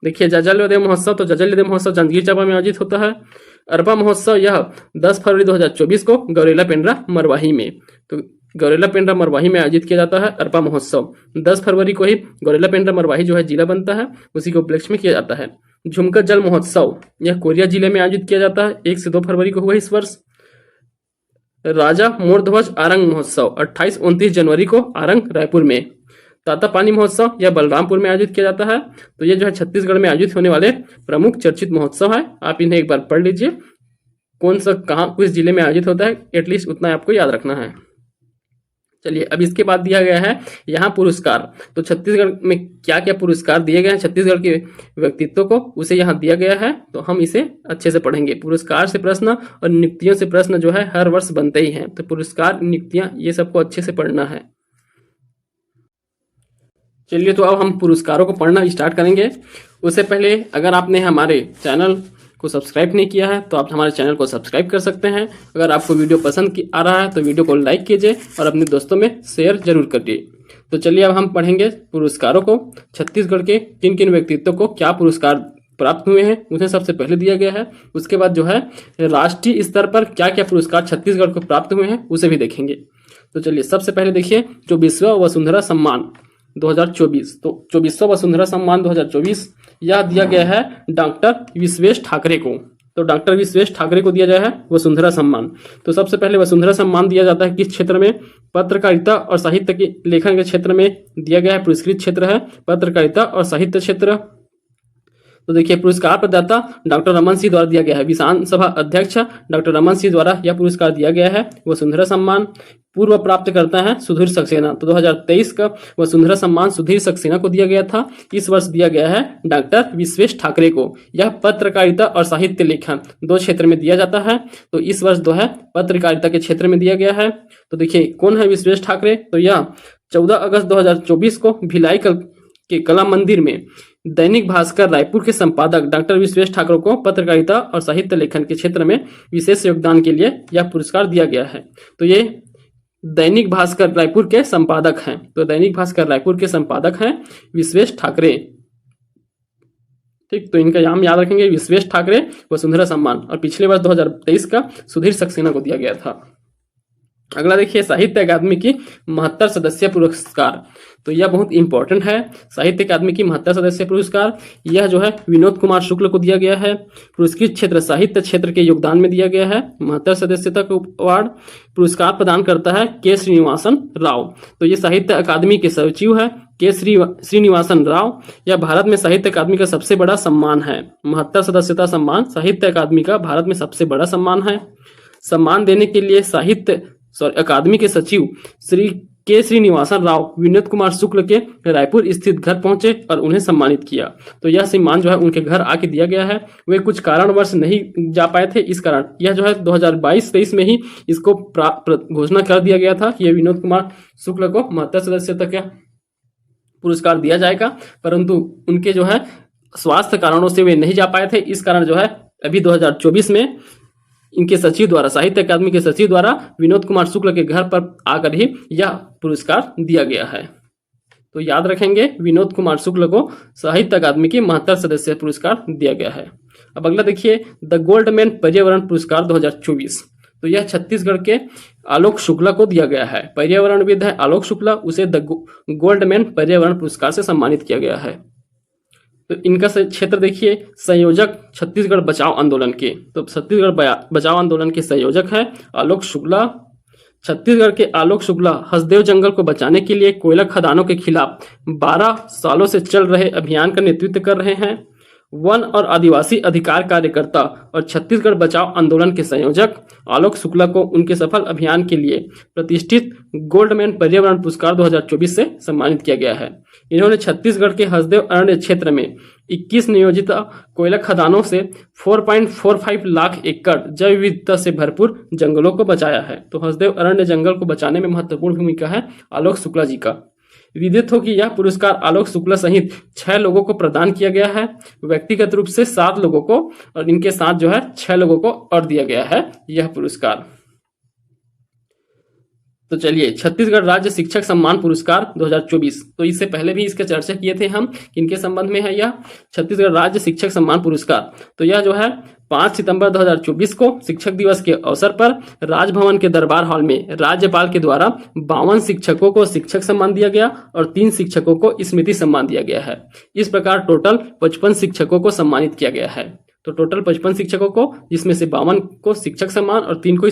देखिए जाजलदेव महोत्सव, तो जाजलदेव महोत्सव जांजगीर चांपा में आयोजित होता है। अरबा महोत्सव यह 10 फरवरी 2024 को गौरेला पेंड्रा मरवाही में, तो गौरेला पेंड्रा मरवाही में आयोजित किया जाता है अरबा महोत्सव। 10 फरवरी को ही गौरेला पेंड्रा मरवाही जो है जिला बनता है, उसी के उपलक्ष्य में किया जाता है। झुमका जल महोत्सव यह कोरिया जिले में आयोजित किया जाता है, 1 से 2 फरवरी को हुआ इस वर्ष। राजा मोरध्वज आरंग महोत्सव 28-29 जनवरी को आरंग रायपुर में। तातापानी महोत्सव यह बलरामपुर में आयोजित किया जाता है। तो ये जो है छत्तीसगढ़ में आयोजित होने वाले प्रमुख चर्चित महोत्सव है, आप इन्हें एक बार पढ़ लीजिए, कौन सा कहाँ किस जिले में आयोजित होता है, एटलीस्ट उतना आपको याद रखना है। चलिए अब इसके बाद दिया गया है यहाँ पुरस्कार। तो छत्तीसगढ़ में क्या क्या पुरस्कार दिए गए हैं छत्तीसगढ़ के व्यक्तित्व को, उसे यहाँ दिया गया है, तो हम इसे अच्छे से पढ़ेंगे। पुरस्कार से प्रश्न और नियुक्तियों से प्रश्न जो है हर वर्ष बनते ही हैं, तो पुरस्कार, नियुक्तियां, ये सबको अच्छे से पढ़ना है। चलिए तो अब हम पुरस्कारों को पढ़ना स्टार्ट करेंगे। उससे पहले अगर आपने हमारे चैनल को सब्सक्राइब नहीं किया है तो आप हमारे चैनल को सब्सक्राइब कर सकते हैं। अगर आपको वीडियो पसंद आ रहा है तो वीडियो को लाइक कीजिए और अपने दोस्तों में शेयर जरूर करिए। तो चलिए अब हम पढ़ेंगे पुरस्कारों को। छत्तीसगढ़ के किन किन व्यक्तित्वों को क्या पुरस्कार प्राप्त हुए हैं उन्हें सबसे पहले दिया गया है। उसके बाद जो है राष्ट्रीय स्तर पर क्या क्या पुरस्कार छत्तीसगढ़ को प्राप्त हुए हैं उसे भी देखेंगे। तो चलिए सबसे पहले देखिए जो विश्व वसुंधरा सम्मान 2024, तो 24वां वसुंधरा सम्मान 2024 यह दिया गया है डॉक्टर विश्वेश ठाकरे को। तो डॉक्टर विश्वेश ठाकरे को दिया गया है वसुंधरा सम्मान। तो सबसे पहले वसुंधरा सम्मान दिया जाता है किस क्षेत्र में, पत्रकारिता और साहित्य के लेखन के क्षेत्र में दिया गया है। पुरस्कृत क्षेत्र है पत्रकारिता और साहित्य क्षेत्र। तो देखिए पुरस्कार प्रदाता डॉक्टर रमन सिंह द्वारा दिया गया है, विधानसभा अध्यक्ष डॉक्टर रमन सिंह द्वारा यह पुरस्कार दिया गया है वसुंधरा सम्मान। पूर्व प्राप्त करता है सुधीर सक्सेना। तो 2023 का वसुंधरा सम्मान सुधीर सक्सेना को दिया गया था, इस वर्ष दिया गया है डॉक्टर विश्वेश ठाकरे को। यह पत्रकारिता और साहित्य लेखन 2 क्षेत्र में दिया जाता है, तो इस वर्ष जो है पत्रकारिता के क्षेत्र में दिया गया है। तो देखिए कौन है विश्वेश ठाकरे, तो यह 14 अगस्त 2024 को भिलाई के कला मंदिर में दैनिक भास्कर रायपुर के संपादक डॉक्टर विश्वेश ठाकुर को पत्रकारिता और साहित्य लेखन के क्षेत्र में विशेष योगदान के लिए यह पुरस्कार दिया गया है। तो ये दैनिक भास्कर रायपुर के संपादक हैं, तो दैनिक भास्कर रायपुर के संपादक हैं विश्वेश ठाकरे। ठीक, तो इनका नाम याद रखेंगे, विश्वेश ठाकरे वसुंधरा सम्मान। और पिछले वर्ष 2023 का सुधीर सक्सेना को दिया गया था। अगला देखिए साहित्य अकादमी की 72 सदस्यीय पुरस्कार। तो यह बहुत इंपॉर्टेंट है, साहित्य अकादमी की 72 सदस्यीय पुरस्कार। यह जो है विनोद कुमार शुक्ल को दिया गया है। पुरस्कृत क्षेत्र साहित्य क्षेत्र के योगदान में दिया गया है 72 सदस्यता का अवार्ड। पुरस्कार प्रदान करता है के श्रीनिवासन राव। तो ये साहित्य अकादमी के सचिव है के श्रीनिवासन राव। यह भारत में साहित्य अकादमी का सबसे बड़ा सम्मान है। 72 सदस्यता सम्मान साहित्य अकादमी का भारत में सबसे बड़ा सम्मान है। सम्मान देने के लिए साहित्य अकादमी के सचिव श्री के श्रीनिवासन राव विनोद कुमार शुक्ल के रायपुर स्थित घर पहुंचे और उन्हें सम्मानित किया। तो यह सम्मान जो है उनके घर आके दिया गया है। वे कुछ कारणवश नहीं जा पाए थे, इस कारण यह जो है 2022-23 में ही इसको घोषणा कर दिया गया था कि यह विनोद कुमार शुक्ल को 72 सदस्यता का पुरस्कार दिया जाएगा, परंतु उनके जो है स्वास्थ्य कारणों से वे नहीं जा पाए थे। इस कारण जो है अभी 2024 में इनके सचिव द्वारा, साहित्य अकादमी के सचिव द्वारा विनोद कुमार शुक्ल के घर पर आकर ही यह पुरस्कार दिया गया है। तो याद रखेंगे विनोद कुमार शुक्ल को साहित्य अकादमी की 72 सदस्यीय पुरस्कार दिया गया है। अब अगला देखिए द गोल्डमैन पर्यावरण पुरस्कार 2024। तो यह छत्तीसगढ़ के आलोक शुक्ला को दिया गया है। पर्यावरणविद है आलोक शुक्ला, उसे द गोल्डमैन पर्यावरण पुरस्कार से सम्मानित किया गया है। तो इनका क्षेत्र देखिए संयोजक छत्तीसगढ़ बचाओ आंदोलन के, तो छत्तीसगढ़ बचाओ आंदोलन के संयोजक है आलोक शुक्ला। छत्तीसगढ़ के आलोक शुक्ला हसदेव जंगल को बचाने के लिए कोयला खदानों के खिलाफ 12 सालों से चल रहे अभियान का नेतृत्व कर रहे हैं। वन और आदिवासी अधिकार कार्यकर्ता और छत्तीसगढ़ बचाओ आंदोलन के संयोजक आलोक शुक्ला को उनके सफल अभियान के लिए प्रतिष्ठित गोल्डमैन पर्यावरण पुरस्कार 2024 से सम्मानित किया गया है। इन्होंने छत्तीसगढ़ के हसदेव अरण्य क्षेत्र में 21 नियोजित कोयला खदानों से 4.45 लाख एकड़ जैव विविधता से भरपूर जंगलों को बचाया है। तो हसदेव अरण्य जंगल को बचाने में महत्वपूर्ण भूमिका है आलोक शुक्ला जी का। विदित हो कि यह पुरस्कार आलोक शुक्ला सहित 6 लोगों को प्रदान किया गया है, व्यक्तिगत रूप से 7 लोगों को और इनके साथ जो है 6 लोगों को और दिया गया है यह पुरस्कार। तो चलिए, छत्तीसगढ़ राज्य शिक्षक सम्मान पुरस्कार 2024, तो इससे पहले भी इसके चर्चा किए थे हम, किनके संबंध में है यह छत्तीसगढ़ राज्य शिक्षक सम्मान पुरस्कार। तो यह जो है 5 सितंबर 2024 को शिक्षक दिवस के अवसर पर राजभवन के दरबार हॉल में राज्यपाल के द्वारा 52 शिक्षकों को शिक्षक सम्मान दिया गया और 3 शिक्षकों को स्मृति सम्मान दिया गया है। इस प्रकार टोटल 55 शिक्षकों को सम्मानित किया गया है। तो टोटल 55 शिक्षकों को, जिसमें से 52 को शिक्षक सम्मान और 3 को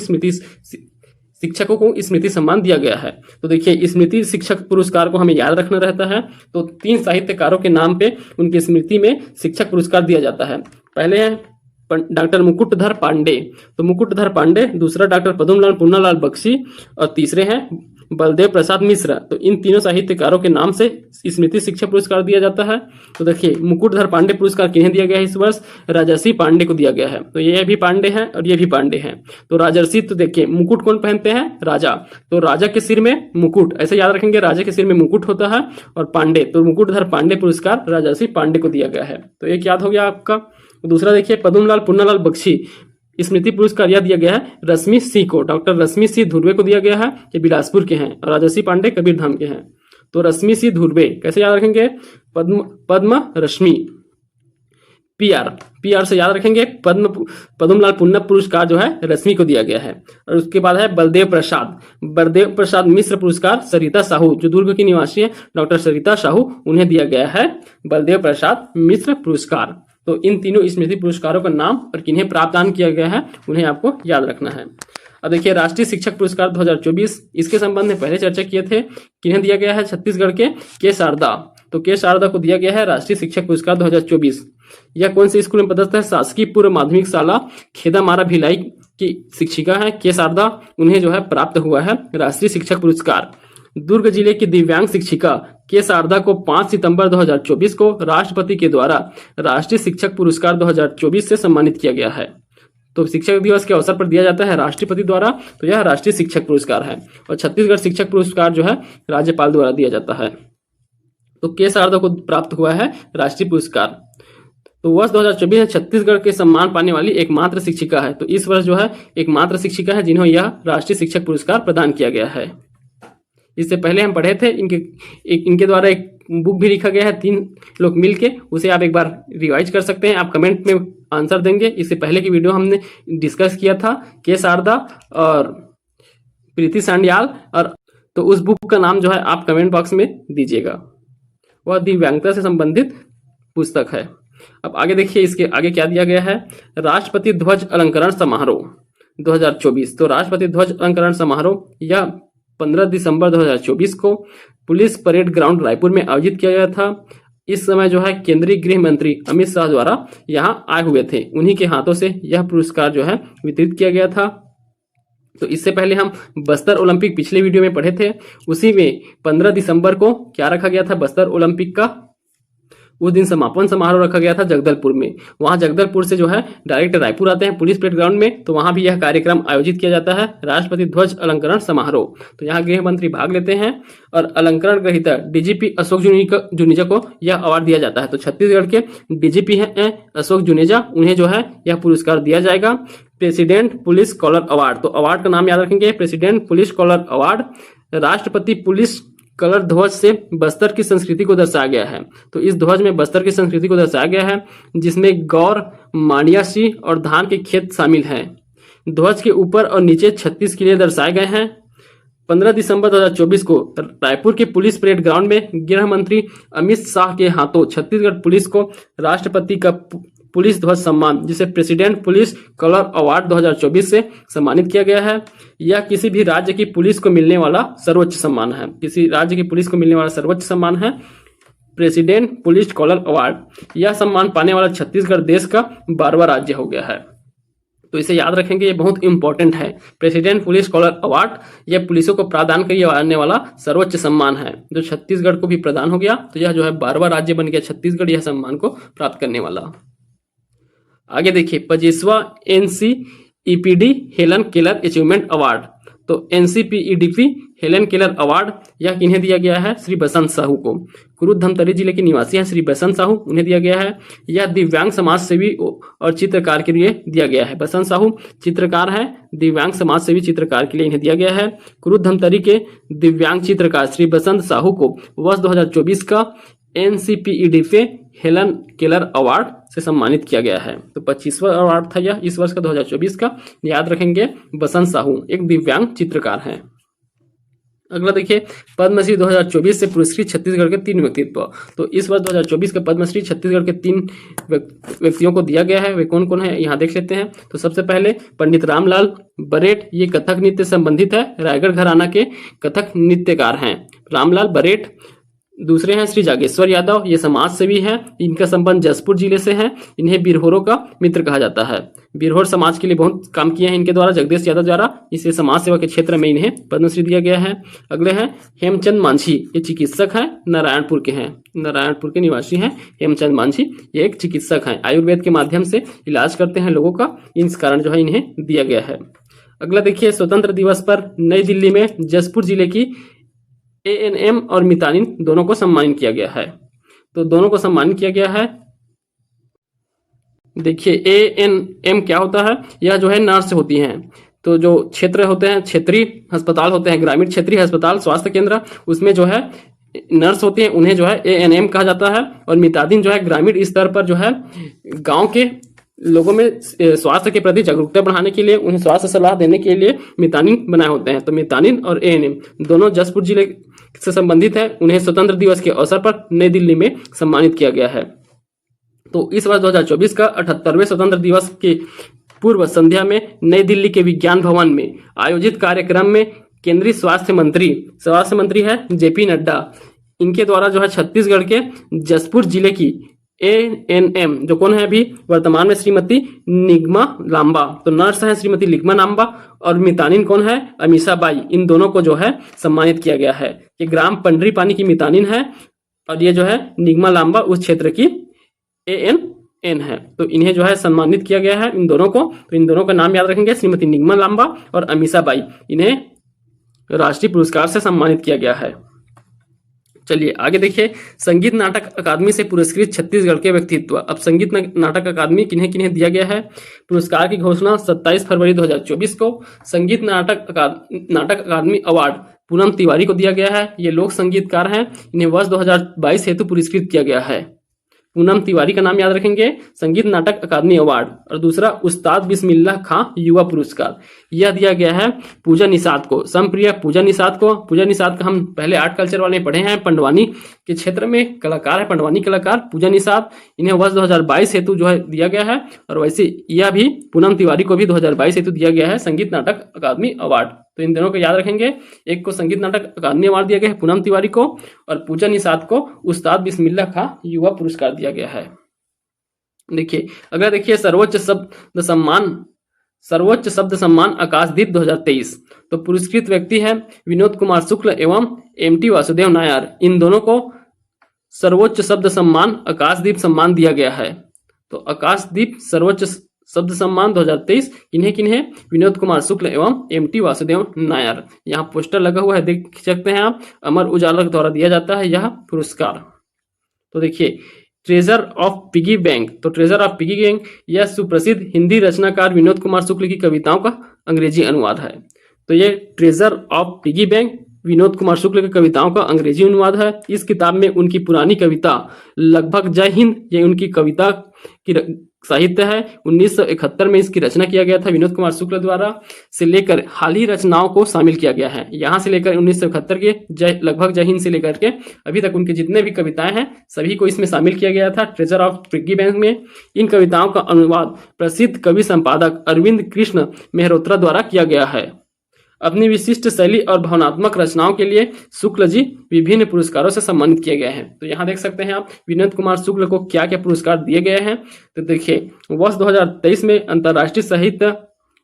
शिक्षकों को स्मृति सम्मान दिया गया है। तो देखिए, स्मृति शिक्षक पुरस्कार को हमें याद रखना रहता है। तो 3 साहित्यकारों के नाम पे उनकी स्मृति में शिक्षक पुरस्कार दिया जाता है। पहले है डॉक्टर मुकुटधर पांडे, तो मुकुटधर पांडे, दूसरा डॉक्टर पद्मलाल पुन्नालाल बख्शी और तीसरे हैं बलदेव प्रसाद मिश्र। तो इन तीनों साहित्यकारों के नाम से स्मृति शिक्षक पुरस्कार दिया जाता है। तो देखिए, मुकुटधर पांडे पुरस्कार किन्हें दिया गया है इस वर्ष? राजर्षि पांडे को दिया गया है। तो ये भी पांडे हैं और ये भी पांडे हैं। तो राजर्षि, तो देखिए मुकुट कौन पहनते हैं? राजा। तो राजा के सिर में मुकुट, ऐसे याद रखेंगे, राजा के सिर में मुकुट होता है। और पांडे, तो मुकुटधर पांडे पुरस्कार राजर्षि पांडे को दिया गया है। तो एक याद हो गया आपका। दूसरा देखिए, पद्मलाल पुन्नालाल बख्शी स्मृति पुरस्कार यह दिया गया है रश्मि सिंह को। डॉक्टर रश्मि सिंह धुर्वे को दिया गया है, ये बिलासपुर के हैं, और राजर्षि पांडे कबीरधाम के हैं। तो रश्मि सिंह धुर्वे कैसे याद रखेंगे? पद्म रश्मि, पीआर से याद रखेंगे। पद्मलाल पुन्ना पुरस्कार जो है रश्मि को दिया गया है। और उसके बाद है बलदेव प्रसाद मिश्र पुरस्कार सरिता साहू, जो दुर्ग की निवासी है डॉक्टर सरिता साहू, उन्हें दिया गया है बलदेव प्रसाद मिश्र पुरस्कार। तो इन तीनों स्मृति पुरस्कारों का नाम और किन्हें प्रावधान किया गया है उन्हें आपको याद रखना है। अब देखिए, राष्ट्रीय शिक्षक पुरस्कार 2024, इसके संबंध में पहले चर्चा किए थे। किन्हें दिया गया है? छत्तीसगढ़ के शारदा। तो के शारदा को दिया गया है राष्ट्रीय शिक्षक पुरस्कार 2024। यह कौन से स्कूल में पदस्थ है? शासकीय पूर्व माध्यमिक शाला खेदामारा भिलाई की शिक्षिका है के शारदा, उन्हें जो है प्राप्त हुआ है राष्ट्रीय शिक्षक पुरस्कार। दुर्ग जिले की दिव्यांग शिक्षिका के शारदा को 5 सितंबर 2024 को राष्ट्रपति के द्वारा राष्ट्रीय शिक्षक पुरस्कार 2024 से सम्मानित किया गया है। तो शिक्षक दिवस के अवसर पर दिया जाता है राष्ट्रपति द्वारा, तो यह राष्ट्रीय शिक्षक पुरस्कार है। और छत्तीसगढ़ शिक्षक पुरस्कार जो है राज्यपाल द्वारा दिया जाता है। तो के शारदा को प्राप्त हुआ है राष्ट्रीय पुरस्कार। तो वर्ष 2024 में छत्तीसगढ़ के सम्मान पाने वाली एकमात्र शिक्षिका है। तो इस वर्ष जो है एकमात्र शिक्षिका है जिन्हें यह राष्ट्रीय शिक्षक पुरस्कार प्रदान किया गया है। इससे पहले हम पढ़े थे, इनके द्वारा एक बुक भी लिखा गया है 3 लोग मिलके, उसे आप एक बार रिवाइज कर सकते हैं। आप कमेंट में आंसर देंगे। इससे पहले की वीडियो हमने डिस्कस किया था के शारदा और प्रीति सांडियाल, और तो उस बुक का नाम जो है आप कमेंट बॉक्स में दीजिएगा। वह दिव्यांगता से संबंधित पुस्तक है। अब आगे देखिए, इसके आगे क्या दिया गया है? राष्ट्रपति ध्वज अलंकरण समारोह 2024। तो राष्ट्रपति ध्वज अलंकरण समारोह यह 15 दिसंबर 2024 को पुलिस परेड ग्राउंड रायपुर में आयोजित किया गया था। इस समय जो है केंद्रीय गृह मंत्री अमित शाह द्वारा यहां आए हुए थे, उन्हीं के हाथों से यह पुरस्कार जो है वितरित किया गया था। तो इससे पहले हम बस्तर ओलंपिक पिछले वीडियो में पढ़े थे, उसी में 15 दिसंबर को क्या रखा गया था बस्तर ओलंपिक का? उस दिन समापन समारोह रखा गया था जगदलपुर में। वहां जगदलपुर से जो है डायरेक्ट रायपुर आते हैं पुलिस परेड ग्राउंड में, तो वहां भी यह कार्यक्रम आयोजित किया जाता है राष्ट्रपति ध्वज अलंकरण समारोह। तो यहाँ गृह मंत्री भाग लेते हैं और अलंकरण ग्रहीता डीजीपी अशोक जुनेजा को यह अवार्ड दिया जाता है। तो छत्तीसगढ़ के डीजीपी हैं अशोक जुनेजा, उन्हें जो है यह पुरस्कार दिया जाएगा प्रेसिडेंट पुलिस कॉलर अवार्ड। तो अवार्ड का नाम याद रखेंगे, प्रेसिडेंट पुलिस कॉलर अवार्ड। राष्ट्रपति पुलिस कलर ध्वज से बस्तर की संस्कृति को दर्शाया गया है। तो इस ध्वज में बस्तर की संस्कृति को दर्शाया गया है, जिसमें गौर, मांडियासी और धान के खेत शामिल हैं। ध्वज के ऊपर और नीचे 36 किले दर्शाए गए हैं। 15 दिसंबर 2024 को रायपुर के पुलिस परेड ग्राउंड में गृह मंत्री अमित शाह के हाथों छत्तीसगढ़ पुलिस को राष्ट्रपति का पुलिस ध्वज सम्मान, जिसे प्रेसिडेंट पुलिस कलर अवार्ड 2024 से सम्मानित किया गया है। यह किसी भी राज्य की पुलिस को मिलने वाला सर्वोच्च सम्मान है। किसी राज्य की पुलिस को मिलने वाला सर्वोच्च सम्मान है। President police scholar award. यह सम्मान पाने वाला छत्तीसगढ़ देश का 12वां राज्य हो गया है। तो इसे याद रखेंगे, ये बहुत इंपॉर्टेंट है। प्रेसिडेंट पुलिस स्कॉलर अवार्ड यह पुलिसों को प्रदान किया जाने वाला सर्वोच्च सम्मान है, जो छत्तीसगढ़ को भी प्रदान हो गया। तो यह जो है 12वां राज्य बन गया छत्तीसगढ़ यह सम्मान को प्राप्त करने वाला। आगे देखिए 25वां NCEPD Helen Keller achievement award. तो NCPEDP हेलन केलर अवार्ड यह किन्हें दिया गया है? श्री बसंत साहू को। कुरुद धमतरी जिले के निवासी हैं श्री बसंत साहू, उन्हें दिया गया है। यह दिव्यांग समाज सेवी और चित्रकार के लिए दिया गया है। बसंत साहू चित्रकार है, दिव्यांग समाज सेवी चित्रकार के लिए इन्हें दिया गया है। कुरुद धमतरी के दिव्यांग चित्रकार श्री बसंत साहू को वर्ष 2024 का NCPEDP हेलन केलर अवार्ड से सम्मानित किया गया है। तो 25वां अवार्ड था यह इस वर्ष का 2024 का। याद रखेंगे बसंत साहू एक दिव्यांग चित्रकार हैं। अगला देखिए पद्मश्री 2024 से पुरस्कृत छत्तीसगढ़ के 3 व्यक्तित्व। तो इस वर्ष 2024 का पद्मश्री छत्तीसगढ़ के 3 व्यक्तियों को दिया गया है। वे कौन कौन है यहाँ देख लेते हैं। तो सबसे पहले पंडित रामलाल बरेट, ये कथक नृत्य संबंधित है, रायगढ़ घराना के कथक नृत्यकार हैं रामलाल बरेट। दूसरे हैं श्री जागेश्वर यादव, ये समाज सेवी हैं, इनका संबंध जसपुर जिले से है। इन्हें बिरहोरों का मित्र कहा जाता है। बिरहोर समाज के लिए बहुत काम किए हैं इनके द्वारा, जगदीश यादव द्वारा, इसलिए समाज सेवा के क्षेत्र में इन्हें पद्मश्री दिया गया है। अगले हैं हेमचंद मांझी, ये चिकित्सक हैं, नारायणपुर के हैं, नारायणपुर के निवासी हैं हेमचंद मांझी। ये एक चिकित्सक हैं, आयुर्वेद के माध्यम से इलाज करते हैं लोगों का, इस कारण जो है इन्हें दिया गया है। अगला देखिए स्वतंत्र दिवस पर नई दिल्ली में जसपुर जिले की ANM और मितानिन दोनों को सम्मानित किया गया है। तो दोनों को सम्मानित किया गया है। देखिए ANM क्या होता है? यह जो है नर्स होती हैं। तो जो क्षेत्र होते हैं, क्षेत्रीय अस्पताल होते हैं, ग्रामीण क्षेत्रीय अस्पताल स्वास्थ्य केंद्र, उसमें जो है नर्स होती हैं, उन्हें जो है ANM कहा जाता है। और मितानिन जो है ग्रामीण स्तर पर जो है गाँव के लोगों में स्वास्थ्य के प्रति जागरूकता बढ़ाने के लिए, उन्हें स्वास्थ्य सलाह देने के लिए मितानिन बनाए होते हैं। तो मितानिन और ANM दोनों जसपुर जिले से संबंधित है। उन्हें स्वतंत्र दिवस के अवसर पर नई दिल्ली में सम्मानित किया गया है। तो इस वर्ष 2024 का 78वें स्वतंत्र दिवस के पूर्व संध्या में नई दिल्ली के विज्ञान भवन में आयोजित कार्यक्रम में केंद्रीय स्वास्थ्य मंत्री है JP नड्डा, इनके द्वारा जो है छत्तीसगढ़ के जसपुर जिले की ANM जो कौन है अभी वर्तमान में श्रीमती निगमा लांबा, तो नर्स है श्रीमती निगमा लांबा, और मितानिन कौन है अमीषा बाई, इन दोनों को जो है सम्मानित किया गया है। ये ग्राम पंडरी पानी की मितानिन है और ये जो है निगमा लांबा उस क्षेत्र की ANN है। तो इन्हें जो है सम्मानित किया गया है इन दोनों को। तो इन दोनों का नाम याद रखेंगे, श्रीमती निगमा लांबा और अमीषा बाई, इन्हें राष्ट्रीय पुरस्कार से सम्मानित किया गया है। चलिए आगे देखिए संगीत नाटक अकादमी से पुरस्कृत छत्तीसगढ़ के व्यक्तित्व। अब संगीत नाटक अकादमी किन्हें किन्हें दिया गया है? पुरस्कार की घोषणा 27 फरवरी 2024 को संगीत नाटक अकादमी अवार्ड पूनम तिवारी को दिया गया है। ये लोक संगीतकार हैं, इन्हें वर्ष 2022 हेतु पुरस्कृत किया गया है। पूनम तिवारी का नाम याद रखेंगे। संगीत नाटक अकादमी अवार्ड और दूसरा उस्ताद बिस्मिल्लाह खां युवा पुरस्कार, यह दिया गया है पूजा निषाद को, समप्रिय पूजा निषाद को। पूजा निषाद का हम पहले आर्ट कल्चर वाले पढ़े हैं, पंडवानी के क्षेत्र में कलाकार है, पंडवानी कलाकार पूजा निषाद, इन्हें वर्ष 2022 हेतु जो है दिया गया है। और वैसे यह भी पूनम तिवारी को भी 2022 हेतु दिया गया है संगीत नाटक अकादमी अवार्ड। तो इन दोनों को याद रखेंगे, एक को संगीत नाटक अकादमी अवार्ड दिया गया है पूनम तिवारी को, और पूजा निषाद को उस्ताद बिस्मिल्लाह खां युवा पुरस्कार दिया गया है। देखिए अगला देखिए सर्वोच्च शब्द सम्मान आकाशदीप 2023। तो पुरस्कृत व्यक्ति है विनोद कुमार शुक्ल एवं MT वासुदेव नायर, इन दोनों को सर्वोच्च शब्द सम्मान आकाशदीप सम्मान दिया गया है। तो आकाशदीप सर्वोच्च शब्द सम्मान 2023 किन्हें विनोद कुमार शुक्ल एवं MT वासुदेव नायर। यहाँ पोस्टर लगा हुआ है, देख सकते हैं आप, अमर उजाला द्वारा दिया जाता है यह पुरस्कार। तो देखिए ट्रेजर ऑफ पिगी बैंक, तो ट्रेजर ऑफ पिगी बैंक यह सुप्रसिद्ध हिंदी रचनाकार विनोद कुमार शुक्ल की कविताओं का अंग्रेजी अनुवाद है। तो ये treasure of piggy bank Vinod Kumar Shukla की कविताओं का अंग्रेजी अनुवाद है। इस किताब में उनकी पुरानी कविता लगभग जय हिंद, ये उनकी कविता की साहित्य है। 1971 में इसकी रचना किया गया था विनोद कुमार शुक्ल द्वारा, से लेकर हाल ही रचनाओं को शामिल किया गया है। यहाँ से लेकर 1971 के लगभग जय हिंद से लेकर के अभी तक उनके जितने भी कविताएं हैं सभी को इसमें शामिल किया गया था ट्रेजर ऑफ पिगी बैंक में। इन कविताओं का अनुवाद प्रसिद्ध कवि संपादक अरविंद कृष्ण मेहरोत्रा द्वारा किया गया है। अपनी विशिष्ट शैली और भावनात्मक रचनाओं के लिए शुक्ल जी विभिन्न पुरस्कारों से सम्मानित किए गए हैं। तो यहाँ देख सकते हैं आप विनोद कुमार शुक्ल को क्या क्या पुरस्कार दिए गए हैं। तो देखिए वर्ष 2023 में अंतर्राष्ट्रीय साहित्य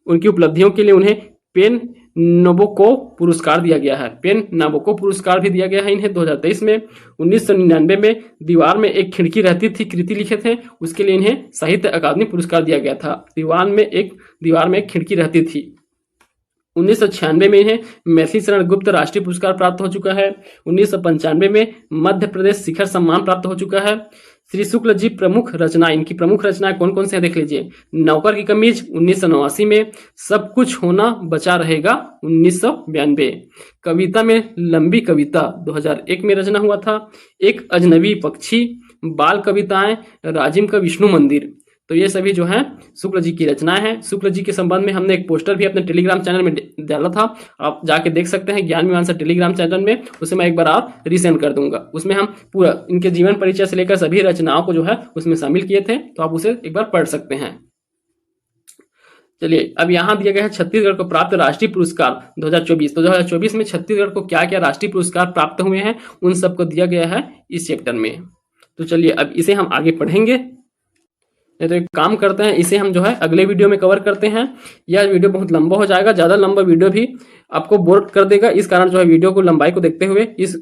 उनकी उपलब्धियों के लिए उन्हें पेन नाबोकोव पुरस्कार दिया गया है। पेन नाबोकोव पुरस्कार भी दिया गया है इन्हें 2023 में। 1999 में दीवार में एक खिड़की रहती थी कृति लिखे थे, उसके लिए इन्हें साहित्य अकादमी पुरस्कार दिया गया था। दीवार में एक खिड़की रहती थी। 1996 में इन्हें मैथिली शरण गुप्त राष्ट्रीय पुरस्कार प्राप्त हो चुका है। 1995 में मध्य प्रदेश शिखर सम्मान प्राप्त हो चुका है। श्री शुक्ल जी इनकी प्रमुख रचनाएं कौन कौन से हैं देख लीजिए। नौकर की कमीज 1989 में, सब कुछ होना बचा रहेगा 1992, कविता में लंबी कविता 2001 में रचना हुआ था, एक अजनबी पक्षी, बाल कविताएं, राजिम का विष्णु मंदिर। तो ये सभी जो हैं शुक्ल जी की रचनाएं हैं। शुक्ल जी के संबंध में हमने एक पोस्टर भी अपने टेलीग्राम चैनल में डाला था, आप जाके देख सकते हैं ज्ञान मीमांसा टेलीग्राम चैनल में, उसे मैं एक बार और रीसेंड कर दूंगा। उसमें हम पूरा इनके जीवन परिचय से लेकर सभी रचनाओं को जो है उसमें शामिल किए थे, तो आप उसे एक बार पढ़ सकते हैं। चलिए अब यहाँ दिया गया है छत्तीसगढ़ को प्राप्त राष्ट्रीय पुरस्कार 2024। तो 2024 में छत्तीसगढ़ को क्या क्या राष्ट्रीय पुरस्कार प्राप्त हुए हैं उन सबको दिया गया है इस चैप्टर में। तो चलिए अब इसे हम आगे पढ़ेंगे। तो एक काम करते हैं, इसे हम जो है अगले वीडियो में कवर करते हैं। यह वीडियो बहुत लंबा हो जाएगा, ज़्यादा लंबा वीडियो भी आपको बोर कर देगा, इस कारण जो है वीडियो को लंबाई को देखते हुए इस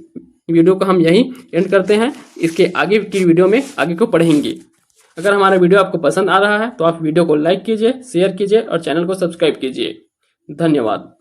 वीडियो को हम यहीं एंड करते हैं। इसके आगे की वीडियो में आगे को पढ़ेंगे। अगर हमारा वीडियो आपको पसंद आ रहा है तो आप वीडियो को लाइक कीजिए, शेयर कीजिए और चैनल को सब्सक्राइब कीजिए। धन्यवाद।